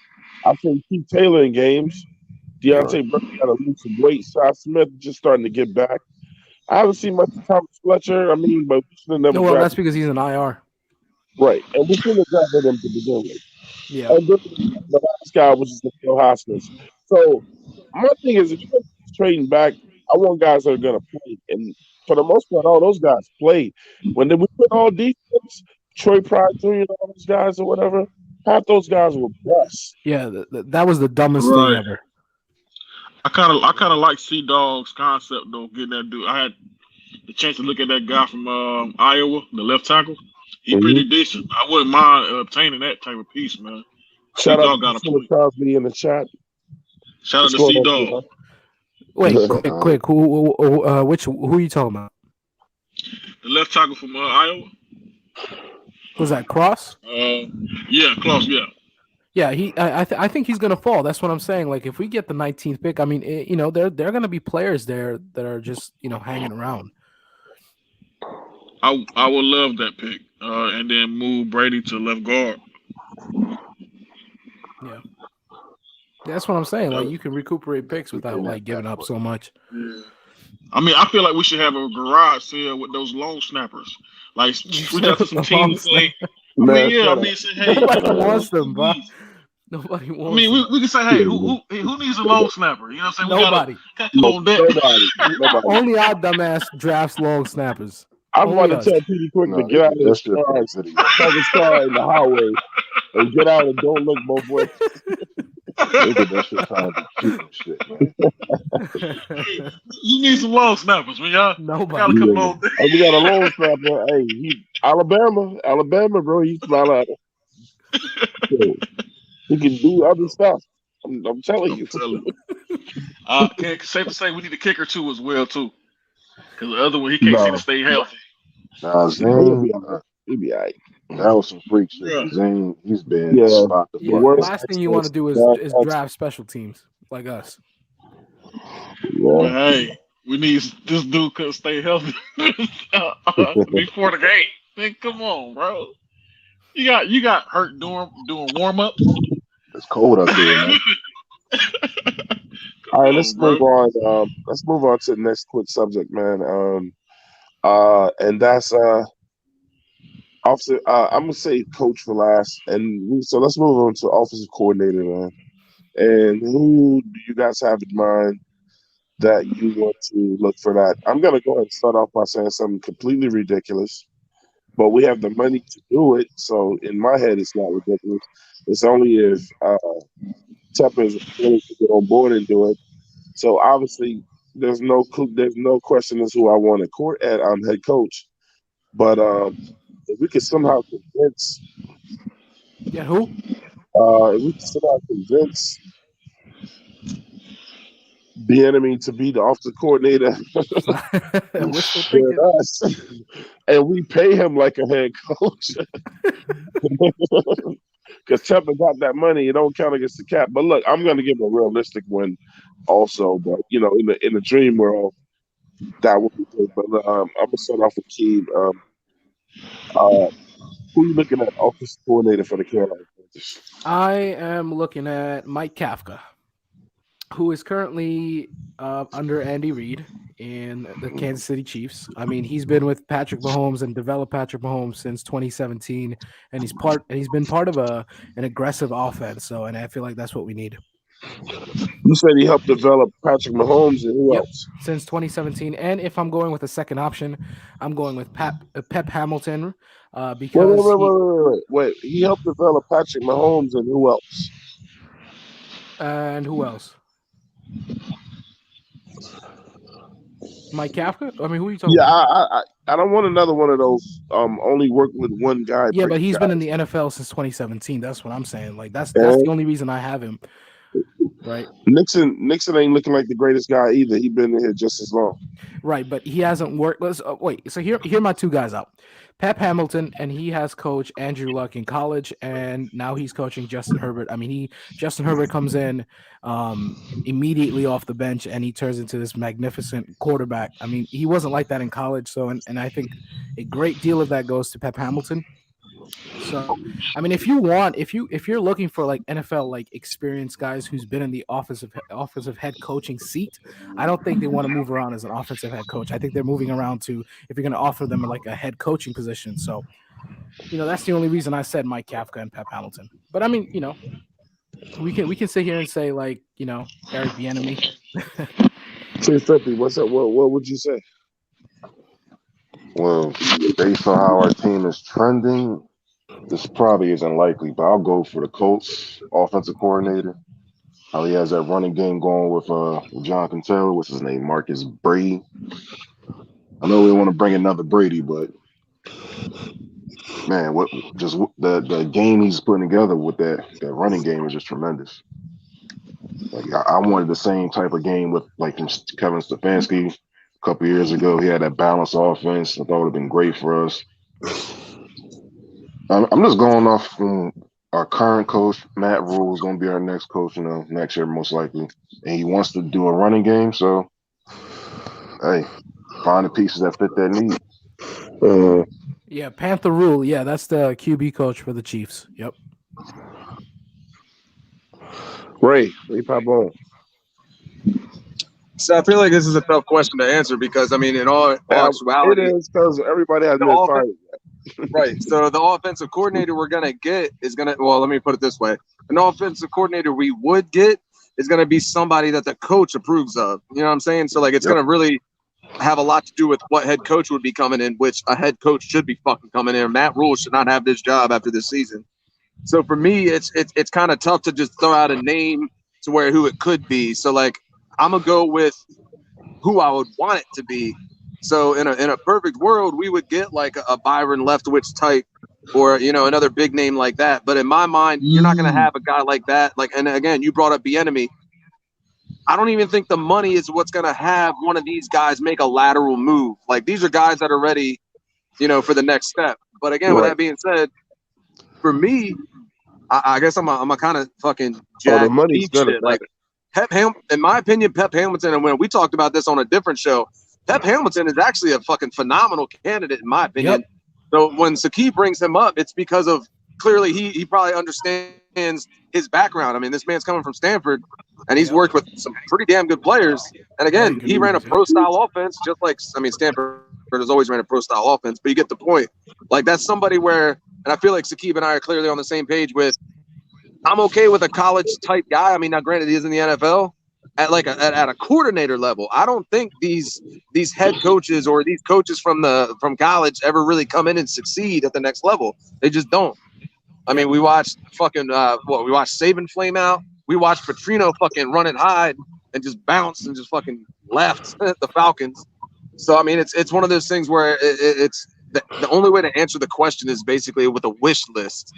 I've seen Keith Taylor in games. Right. Deontay Burke got to lose some weight. Shot Smith just starting to get back. I haven't seen much of Thomas Fletcher. I mean, but we should have never No, well, that's drafted. because he's an IR. Right, and we shouldn't have drafted him to begin with. Yeah. And then the last guy was just Phil Hoskins. So my thing is, if you're trading back, I want guys that are going to play. And for the most part, all those guys played. When we put all defense, Troy Pride Jr. and all those guys or whatever, half those guys were busts. Yeah, that was the dumbest thing Right. ever. I kind of like Sea Dog's concept though. Getting that dude, I had the chance to look at that guy from Iowa, the left tackle. He pretty decent. I wouldn't mind obtaining that type of piece, man. Sea Shout out Dog to got a Priscilla point. Crosby in the chat. Shout out What's to going Sea on, Dog. Wait, Priscilla? quick. Who are you talking about? The left tackle from Iowa. Was that Cross? Yeah, close. Yeah. Yeah, I think he's gonna fall. That's what I'm saying. Like, if we get the 19th pick, I mean, there are gonna be players there that are just hanging around. I would love that pick, and then move Brady to left guard. Yeah, that's what I'm saying. Like, Uh, you can recuperate picks without like giving up so much. Yeah. I mean, I feel like we should have a garage sale with those long snappers. Like, reach out to some teams and say, I Man, mean, yeah, I shut up. mean, say, hey, Nobody who wants them, bro. needs? Nobody I wants mean, them. we can say, hey, who needs a long snapper? You know what I'm saying? We Nobody. gotta come on deck. Nobody. Only our dumbass drafts long snappers. I was Only about us. to tell Petey Quick to No, get out of that his shit car, be video. park his car in the highway, and get out and don't look both ways. Look at that shit trying to be cute and shit, man. You need some long snappers, man. Y'all Nobody. gotta come on deck. And we got a long snapper. Hey, Alabama, bro. He's from Alabama. So, he can do other stuff. I'm telling you. I'm telling you. Safe to say we need a kicker too as well too, because the other one he can't seem No, to stay healthy. Nah, he'll Zane, be all right. He'll be all right. that was some freak shit. Yeah. Zane, he's been Yeah, spot the the Yeah, the worst last thing you want to do is draft special teams like us. But Yeah. hey, we need this dude to stay healthy before the game. Man, come on, bro. You got hurt doing warm ups. It's cold out there, man. All right, let's bro. move on. Let's move on to the next quick subject, man. And that's officer. I'm gonna say coach for last, so let's move on to offensive coordinator, man. And who do you guys have in mind that you want to look for that? I'm gonna go ahead and start off by saying something completely ridiculous, but we have the money to do it. So in my head, it's not ridiculous. It's only if Tepper is willing to get on board and do it. So obviously, there's no question as who I want at head coach. But if we could somehow convince, Yeah, who? if we could somehow convince the enemy to be the offensive coordinator Wishful with thinking. us, and we pay him like a head coach, because Tepper got that money, it don't count against the cap. But look, I'm going to give him a realistic win, also. But in the dream world, that would be good. But I'm gonna start off with Keem. Who are you looking at offensive coordinator for the Carolina Panthers? I am looking at Mike Kafka, who is currently under Andy Reid in the Kansas City Chiefs. I mean, he's been with Patrick Mahomes and developed Patrick Mahomes since 2017, and he's been part of an aggressive offense. So, and I feel like that's what we need. You said he helped develop Patrick Mahomes, and who else? Since 2017. And if I'm going with a second option, I'm going with Pep Hamilton because Wait. He helped develop Patrick Mahomes, and who else? And who else? Mike Kafka? I mean, who are you talking about? I don't want another one of those. Only work with one guy. Yeah, but he's been in the NFL since 2017. That's what I'm saying. Like that's the only reason I have him. right? Nixon ain't looking like the greatest guy either. He been in here just as long. Right, but he hasn't worked. Let's wait. So here are my two guys out. Pep Hamilton, and he has coached Andrew Luck in college, and now he's coaching Justin Herbert. I mean, Justin Herbert comes in immediately off the bench, and he turns into this magnificent quarterback. I mean, he wasn't like that in college. So, and I think a great deal of that goes to Pep Hamilton. So, I mean, if you're looking for like NFL like experienced guys who's been in the offensive head coaching seat, I don't think they want to move around as an offensive head coach. I think they're moving around to if you're going to offer them like a head coaching position. So, that's the only reason I said Mike Kafka and Pep Hamilton. But I mean, we can sit here and say like Eric Bieniemy. 250. What's up? What would you say? Well, based on how our team is trending, this probably isn't likely, but I'll go for the Colts offensive coordinator. How he has that running game going with Jonathan Taylor. What's his name? Marcus Brady. I know we want to bring another Brady, but man, the game he's putting together with that running game is just tremendous. Like I wanted the same type of game with like from Kevin Stefanski a couple years ago. He had that balanced offense. I thought it would have been great for us. I'm just going off from our current coach. Matt Rule is going to be our next coach, next year most likely, and he wants to do a running game. So, hey, find the pieces that fit that need. Yeah, Panther Rule. Yeah, that's the QB coach for the Chiefs. Yep. Ray pop on. So I feel like this is a tough question to answer because I mean, in all actuality, it is because everybody has been fired. Right. So the offensive coordinator we're gonna get is gonna. Well, let me put it this way: an offensive coordinator we would get is gonna be somebody that the coach approves of. You know what I'm saying? So like, it's gonna really have a lot to do with what head coach would be coming in, which a head coach should be fucking coming in. Matt Rule should not have this job after this season. So for me, it's kind of tough to just throw out a name to where who it could be. So like, I'm gonna go with who I would want it to be. So in a perfect world, we would get like a Byron Leftwich type, or another big name like that. But in my mind, you're not gonna have a guy like that. Like, and again, you brought up Bieniemy. I don't even think the money is what's gonna have one of these guys make a lateral move. Like, these are guys that are ready, for the next step. But again, with that being said, for me, I guess I'm a kind of fucking jack deep shit. Like in my opinion, Pep Hamilton, and when we talked about this on a different show, Pep Hamilton is actually a fucking phenomenal candidate in my opinion. Yep. So when Sakib brings him up, it's because of clearly he probably understands his background. I mean, this man's coming from Stanford, and he's worked with some pretty damn good players. And again, he ran a pro-style offense, just like, I mean, Stanford has always ran a pro-style offense, but you get the point. Like, that's somebody where, and I feel like Sakib and I are clearly on the same page with, I'm okay with a college-type guy. I mean, now granted, he is in the NFL. At a coordinator level, I don't think these head coaches or these coaches from college ever really come in and succeed at the next level. They just don't. I mean, we watched fucking we watched Saban flame out. We watched Petrino fucking run and hide and just bounce and just fucking left the Falcons. So I mean, it's one of those things where it's the only way to answer the question is basically with a wish list.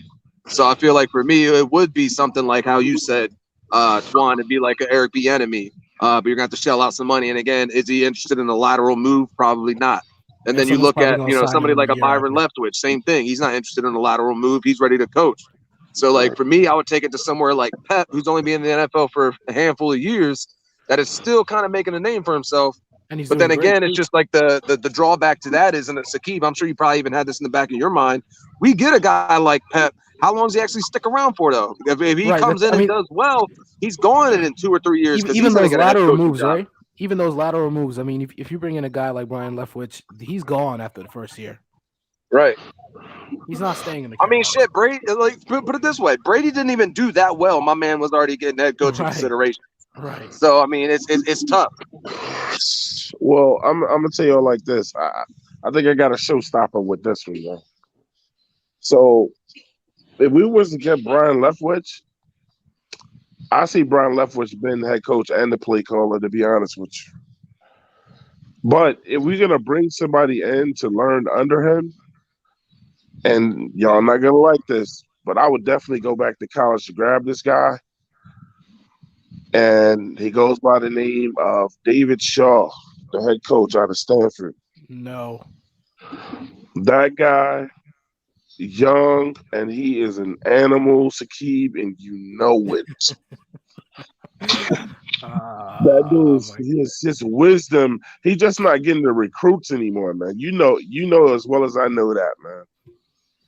So I feel like for me, it would be something like how you said. Twan, to be like an Eric Bieniemy, but you're gonna have to shell out some money. And again, is he interested in a lateral move? Probably not. And then you look at somebody like a Byron Leftwich, same thing. He's not interested in a lateral move. He's ready to coach. So like for me, I would take it to somewhere like Pep, who's only been in the NFL for a handful of years, that is still kind of making a name for himself. But then again, it's just like the drawback to that is, and Sakib, I'm sure you probably even had this in the back of your mind. We get a guy like Pep. How long does he actually stick around for, though? If he comes in and does well, he's going in 2 or 3 years. Even those lateral moves, right? Even those lateral moves. I mean, if you bring in a guy like Brian Leftwich, he's gone after the first year. Right. He's not staying in the. I mean, shit, Brady. Like, put it this way: Brady didn't even do that well. My man was already getting head coaching consideration. Right. So I mean, it's tough. Well, I'm gonna tell you all like this. I think I got a showstopper with this one, man. So. If we was to get Brian Leftwich, I see Brian Leftwich being the head coach and the play caller, to be honest with you. But if we're going to bring somebody in to learn under him, and y'all not going to like this, but I would definitely go back to college to grab this guy. and he goes by the name of David Shaw, the head coach out of Stanford. No. That guy, young, and he is an animal, Sakib, and you know it. That Oh dude's my his wisdom. He's just not getting the recruits anymore, man. You know as well as I know that, man.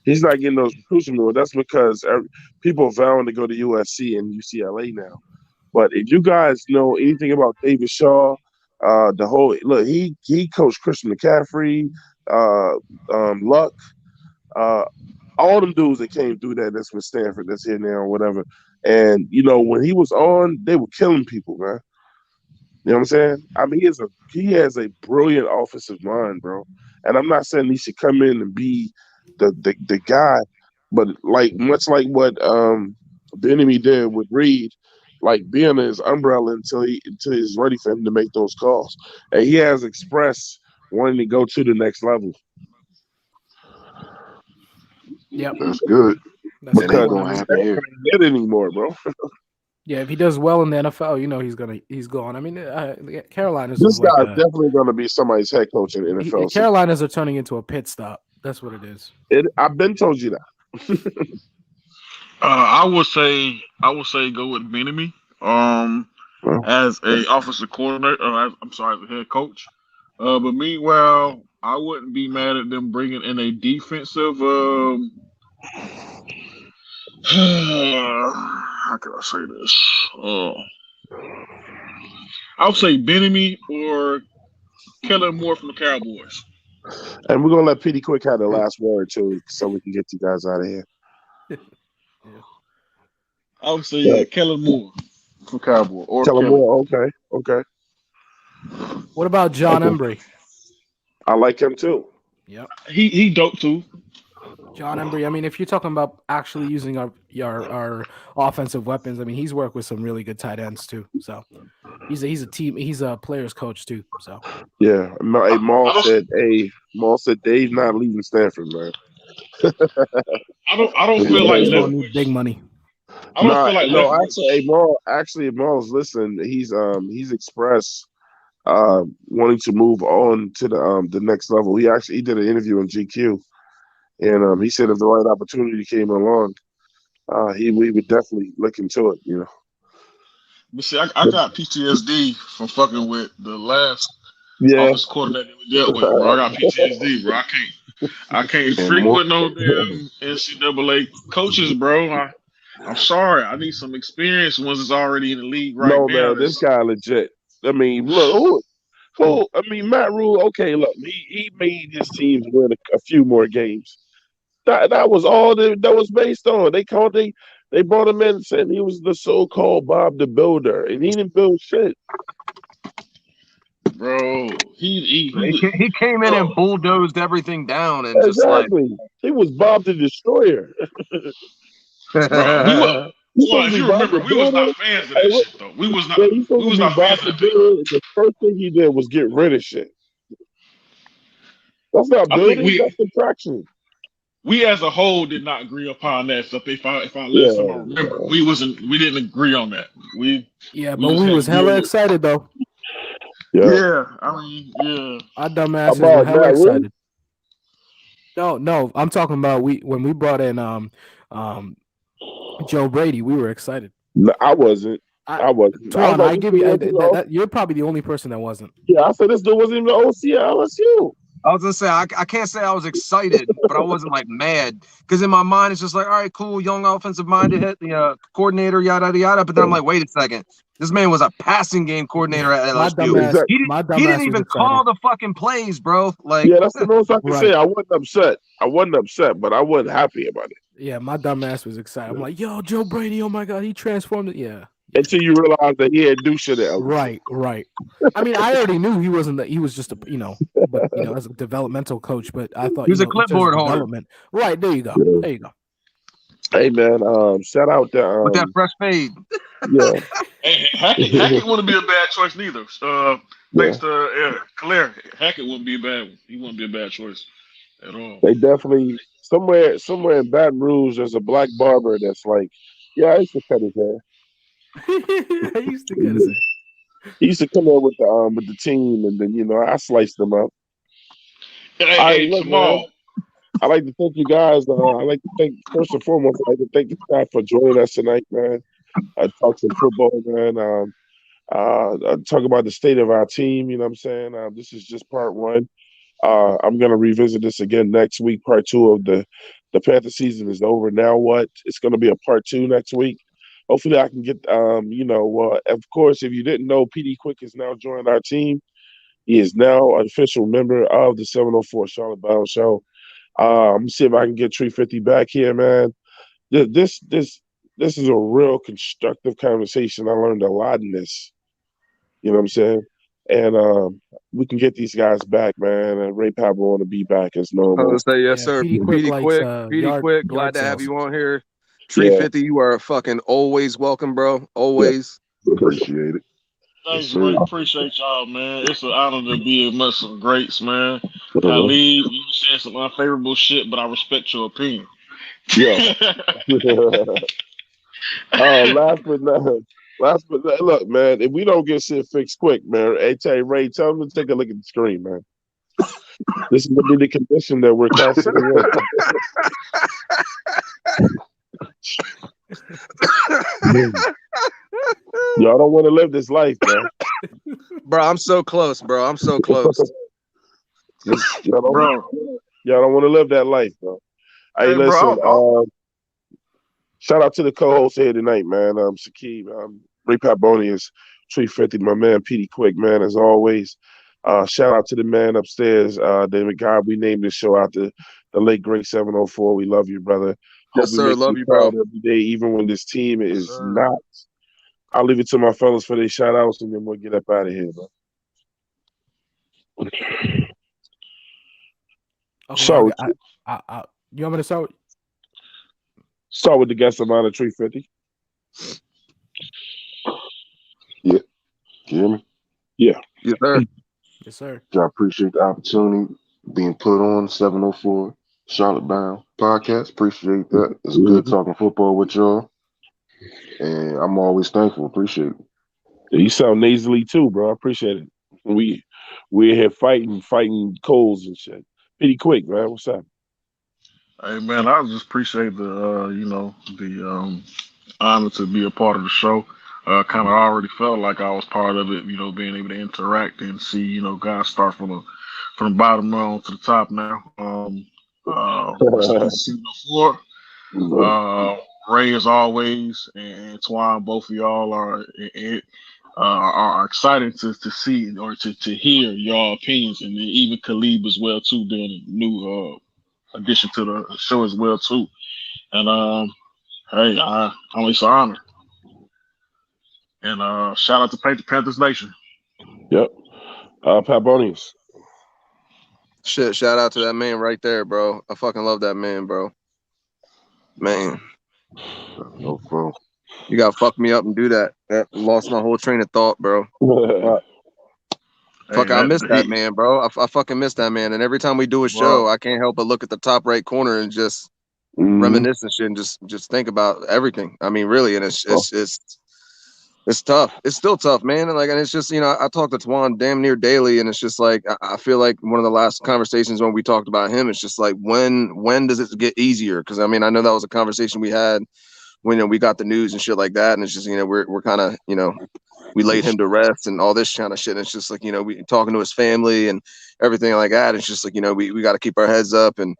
He's not getting those recruits anymore. That's because people are vowing to go to USC and UCLA now. But if you guys know anything about David Shaw, the whole look, he coached Christian McCaffrey, uh, Luck, uh, all them dudes that came through that's with Stanford, that's here now or whatever. And you know when he was on, they were killing people, man. You know what I'm saying? I mean, he has a brilliant offensive mind, bro. And I'm not saying he should come in and be the guy, but like much like what the enemy did with Reed, like being his umbrella until he's ready for him to make those calls. And he has expressed wanting to go to the next level Yep. That's good. That's It ain't because exactly what gonna it is. happen here. he can't get it anymore, bro. Yeah, if he does well in the NFL, you know he's gone. I mean, Carolinas This is like guy's a definitely going to be somebody's head coach in the NFL. So Carolinas are turning into a pit stop. That's what it is. I've been told you that. I would say go with Benemy. Well, As a offensive coordinator, I'm sorry, as a head coach. But meanwhile, I wouldn't be mad at them bringing in a defensive. How can I say this? I would say Benemy or Kellen Moore from the Cowboys. and we're gonna let Petey Quick have the last word too, so we can get you guys out of here. Yeah. I would say Yeah. Kellen Moore from Cowboy or Tell him Kellen. more. Okay, okay, What about John okay. Embry? I like him too. Yep. He dope too. John Embry. I mean, if you're talking about actually using our offensive weapons, I mean, he's worked with some really good tight ends too. So he's a players coach too. So Yeah. Hey, I don't Maul said Dave's not leaving Stanford, man. I don't feel like he's gonna need big Leftwich. money. I don't feel like No, actually, Leftwich. If Maul's listening, he's expressed wanting to move on to the next level. He did an interview on GQ, and he said if the right opportunity came along, we would definitely look into it. You know. But see, I got PTSD from fucking with the last Yeah. office coordinator we dealt with, bro. I got PTSD, bro. I can't And more. frequent no damn NCAA coaches, bro. I'm sorry. I need some experience once it's already in the league right No, now. man, this guy legit. I mean, look, who? I mean, Matt Rule. Okay, look, he made his teams win a few more games. That was all that was based on. They brought him in and said he was the so-called Bob the Builder, and he didn't build shit. Bro, he was, He came in and bro, bulldozed everything down and just like Exactly. He was Bob the Destroyer. bro. We were. He's Well, supposed to if be you Bob remember, the we was Builder. not fans of Hey, that shit though. We was not. yeah, he's We supposed to was be not Bob fans of the that thing. Builder. The first thing he did was get rid of shit. That's not I think building. we That's subtraction. we as a whole did not agree upon that stuff. If I last time I Yeah. remember, we didn't agree on that. Yeah, We but just we had was to deal hella with. excited though. Yeah. Yeah, I mean, yeah. Our dumbasses were About hella Matt Rule? excited. No, I'm talking about when we brought in um Joe Brady, we were excited. No, I wasn't. I I wasn't. I was Tuan, like, I this give dude you wasn't even the that you're probably the only person that wasn't. Yeah, I said this dude wasn't even the OC at LSU. I was gonna say I can't say I was excited, but I wasn't like mad because in my mind it's just like, all right, cool, young offensive minded hit the coordinator, yada yada yada. But then I'm like, wait a second, this man was a passing game coordinator at My LSU. dumbass, Exactly. my He didn't dumbass was even excited. call the fucking plays, bro. Like, Yeah, that's the most I can say. Right. I wasn't upset. But I wasn't happy about it. Yeah, my dumbass was excited. I'm like, yo, Joe Brady, oh my god, he transformed it. Yeah. Until you realize that he had do shit at LSU. Right. I mean, I already knew he wasn't he was just but as a developmental coach, but I thought, he was a in terms of clipboard holder development. Right, there you go. Yeah. There you go. Hey man, shout out with that to fresh fade. yeah. And Hackett wouldn't be a bad choice neither. Yeah. Thanks to Claire, Hackett wouldn't be a bad one. He wouldn't be a bad choice at all. They definitely somewhere in Baton Rouge there's a black barber that's like, yeah, I used to cut his hair. I used to gotta say. He used to come in with the team, and then I sliced them up. Hey, All right, hey, look, man. Jamal. I like to thank you guys. I like to thank first and foremost. I like to thank the staff for joining us tonight, man. Talk some football, man. Talk about the state of our team. You know what I'm saying? This is just part one. I'm gonna revisit this again next week. Part two of the Panther season is over. Now what? It's gonna be a part two next week. Hopefully, I can get. Of course, if you didn't know, PD Quick has now joined our team. He is now an official member of the 704 Charlotte Battle Show. I'm gonna see if I can get 350 back here, man. This is a real constructive conversation. I learned a lot in this. You know what I'm saying? And we can get these guys back, man. And Ray Pablo want to be back as I normal. was gonna say yes, Yeah, sir. PD Quick PD likes Quick, PD Quick. Glad yard to have sales. you on here. Tree Yeah, 50, you are fucking always welcome, bro. yeah. Always. Appreciate it. Yes, Thanks, sir. man. Appreciate y'all, man. It's an honor to be amongst some greats, man. Uh-huh. Khalid, you said some unfavorable shit, but I respect your opinion. Yeah. Last but not, look, man. If we don't get shit fixed quick, man, hey, Ray, tell them to take a look at the screen, man. This is gonna be the condition that we're constantly in. Y'all don't want to live this life, bro. Bro, I'm so close, bro. I'm so close. y'all don't, Bro, y'all don't want to live that life, bro. Hey, hey, bro, listen. Shout out to the co-host here tonight, man. Sakib, Ray Pabonius, Tree 50, my man, Petey Quick, man, as always. Shout out to the man upstairs. David God, we named this show after the late great 704. We love you, brother. Hope Yes, we sir. make Love you you, proud bro. every day, even when this team yes, is sir. not. I'll leave it to my fellas for their shout outs and then we'll get up out of here, bro. Okay, So, you want me to start? start with the guest of honor, Tree 50. Yeah. Can you hear me? Yeah. Yes, sir. Yes, sir. I appreciate the opportunity being put on 704 Charlotte Bound podcast. Appreciate that. It's good talking football with y'all. And I'm always thankful. Appreciate it. You sound nasally too, bro. I appreciate it. We're here fighting colds and shit. Pretty quick, man. What's up? Hey, man, I just appreciate the honor to be a part of the show. Kind of already felt like I was part of it, being able to interact and see, guys start from the bottom on to the top now. Respect to 704. Ray, as always, and Twan, both of y'all are excited to see or to hear your opinions, and then even Khalib as well too, doing a new addition to the show as well too. And hey, it's an honor. And shout out to Panthers Nation. Yep. Pabonius. Shit, shout out to that man right there, bro. I fucking love that man, bro. Man, No problem. you gotta fuck me up and do that. That lost my whole train of thought, bro. Hey, Fuck, I miss that man, bro. I fucking miss that man. And every time we do a show, bro. I can't help but look at the top right corner and just Mhm. reminisce and shit and just think about everything. I mean, really, and it's tough. It's still tough, man. And it's just, I talk to Twan damn near daily, and it's just like I feel like one of the last conversations when we talked about him, it's just like when does it get easier? Because I mean, I know that was a conversation we had when we got the news and shit like that, and it's just we're kind of we laid him to rest and all this kind of shit. And it's just like we talking to his family and everything like that. It's just like we got to keep our heads up and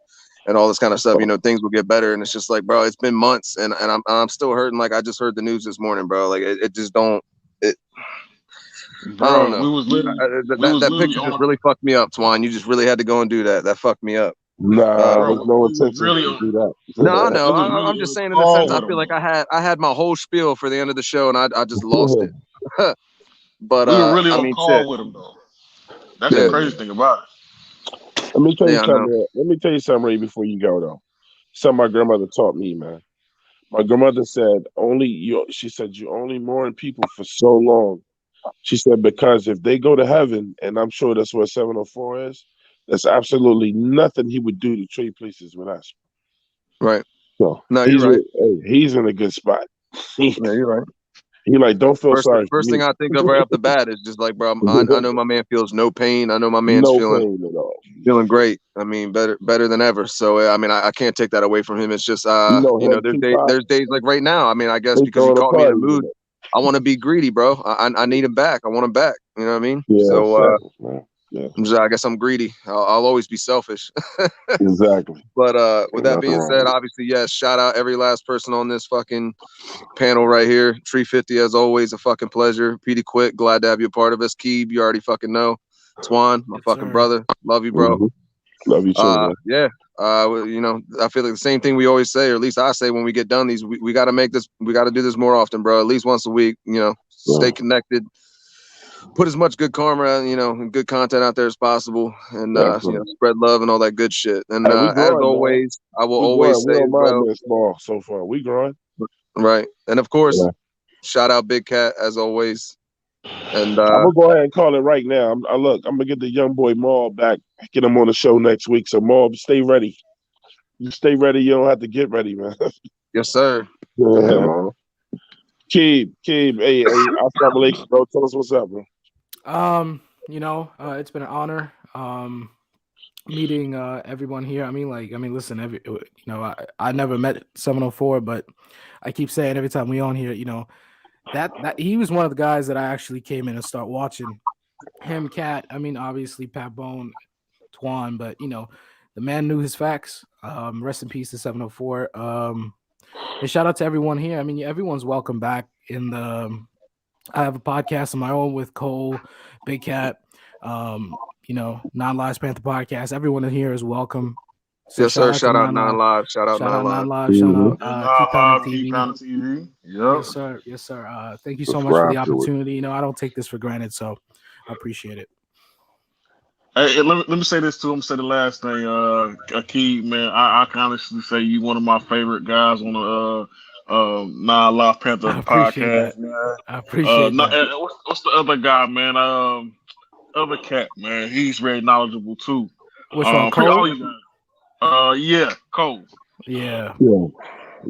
all this kind of stuff. Things will get better. And it's just like, bro, it's been months, and I'm still hurting. Like I just heard the news this morning, bro. Like it just don't. I don't Bro, know. we was That literally picture just on, really fucked me up, Twan. You just really had to go and do that. That fucked me up. Nah, bro. there's no We was intention really to on, do that. No, I we know. was really I'm on just the saying in the call sense I with feel him like though. I had my whole spiel for the end of the show and I just lost it. But We were really I on mean, shit. call with him though. That's the Yeah, crazy thing about it. Let me tell you yeah, I know. something. Let me tell you something, Ray, before you go though. Something my grandmother taught me, man. My grandmother said, "Only you." She said, "You only mourn people for so long." She said, "Because if they go to heaven, and I'm sure that's what 704 is, there's absolutely nothing he would do to trade places with us." Right. So No, you're right. he's in a good spot. Yeah, you're right. He like, don't feel First, sorry for first thing me. I think of right off the bat is just like, bro, I know my man feels no pain. I know my man's No feeling pain at all. great. I mean, better than ever. So I mean, I can't take that away from him. It's just Head too high. there's days like right now. I mean, I guess They because he throwing a caught me in the party. mood, I want to be greedy, bro. I need him back. I want him back. You know what I mean? Yeah, So man. Yeah, I guess I'm greedy. I'll always be selfish. exactly. But with Ain't that nothing being wrong said, with obviously, yes, shout out every last person on this fucking panel right here. 350, as always, a fucking pleasure. Petey Quick, glad to have you a part of us. Keeb, you already fucking know. Twan, my Yes, fucking sir. brother. Love you, bro. Love you too, man. Yeah. You know, I feel like the same thing we always say, or at least I say when we get done these, we got to make this, we got to do this more often, bro. At least once a week, you know, stay connected, put as much good karma, you know, and good content out there as possible, and you know, spread love and all that good shit. And Hey, we as growing, man. always, I will We always growing. We say don't as mind well, being small so far. We growing. right? And of course, Yeah. shout out Big Cat as always. And I'm gonna go ahead and call it right now. I'm gonna get the young boy Maul back. Get him on the show next week. So Maul, stay ready. You stay ready. You don't have to get ready, man. yes, sir. it. Yeah, Yeah. man. Keeb, hey, assalamu alaikum, bro. Tell us what's up, bro. You know, it's been an honor. Meeting everyone here. I mean, listen, you know, I never met 704, but I keep saying every time we on here, you know, that he was one of the guys that I actually came in and start watching. Him, Cat. I mean, obviously Pat Bone, Twan, but you know, the man knew his facts. Rest in peace to 704. And shout out to everyone here. I mean, everyone's welcome back in the. I have a podcast of my own with Cole, Big Cat, you know, Non Lives Panther podcast. Everyone in here is welcome. So Yes, shout sir. out to Shout out Non Non Live. Live. Shout out Shout Non out Live. Non Live. Shout out And Keep not Pounding live, keep TV. on TV. Yep. Yes, sir. Yes, sir. Thank you so much for the Subscribe to it. opportunity. You know, I don't take this for granted, so I appreciate it. Hey, let me say this too. I'm gonna say the last thing. Akeem, man, I can honestly say you one of my favorite guys on the Non Live Panther I appreciate that. podcast, man. I appreciate Not, that. what's the other guy, man? Other cat, man. He's very knowledgeable too. Which one, Pretty all Cole? you guys. Yeah, Cole. Yeah. Yeah.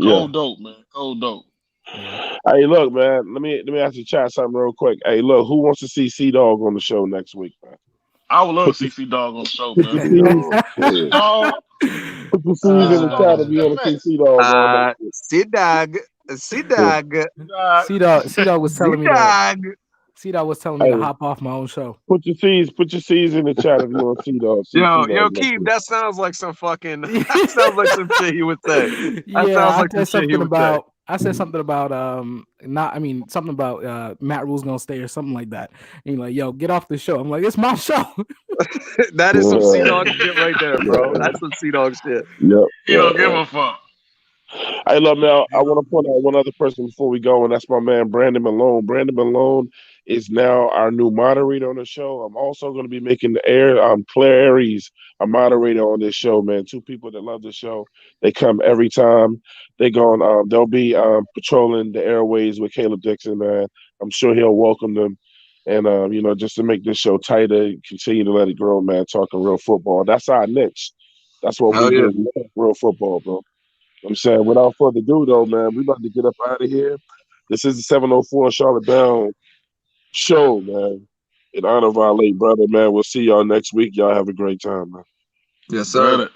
Cole dope, man. Cole dope. Yeah. Hey, look, man. Let me ask you chat something real quick. Hey, look, who wants to see Sea Dog on the show next week, man? I would love Put to see C Dog on the show, put your man. C's, Yeah. Dog, put your C's in the chat if you want to see Sea Dog on next week. Sidog. C-Dog was telling me to Zidog. C-Dog was telling me to Hey, hop off my own show. put your C's in the chat if you want to see Dog. See Yo, Sea Dog next Keem, week. that sounds like some fucking. That sounds like some shit he would say. That Yeah, sounds like some shit he would say. I said something about something about Matt Rule's gonna stay or something like that. And you're like, yo, get off the show. I'm like, it's my show. That is some Sea Dog Yeah. shit right there, bro. That's some Sea Dog shit. Yep. he don't give a fuck. Hey, look, man, I want to point out one other person before we go, and that's my man, Brandon Malone. Brandon Malone is now our new moderator on the show. I'm also going to be making the air, Claire Aries, a moderator on this show, man. Two people that love the show. They come every time. They'll be patrolling the airways with Caleb Dixon, man. I'm sure he'll welcome them. And, you know, just to make this show tighter, continue to let it grow, man, talking real football. That's our niche. That's what Hell we yeah. do. We talk real football, bro. I'm saying, without further ado, though, man, we about to get up out of here. This is the 704 Charlotte Bound show, man. In honor of our late brother, man. We'll see y'all next week. Y'all have a great time, man. Yes, sir. Got it.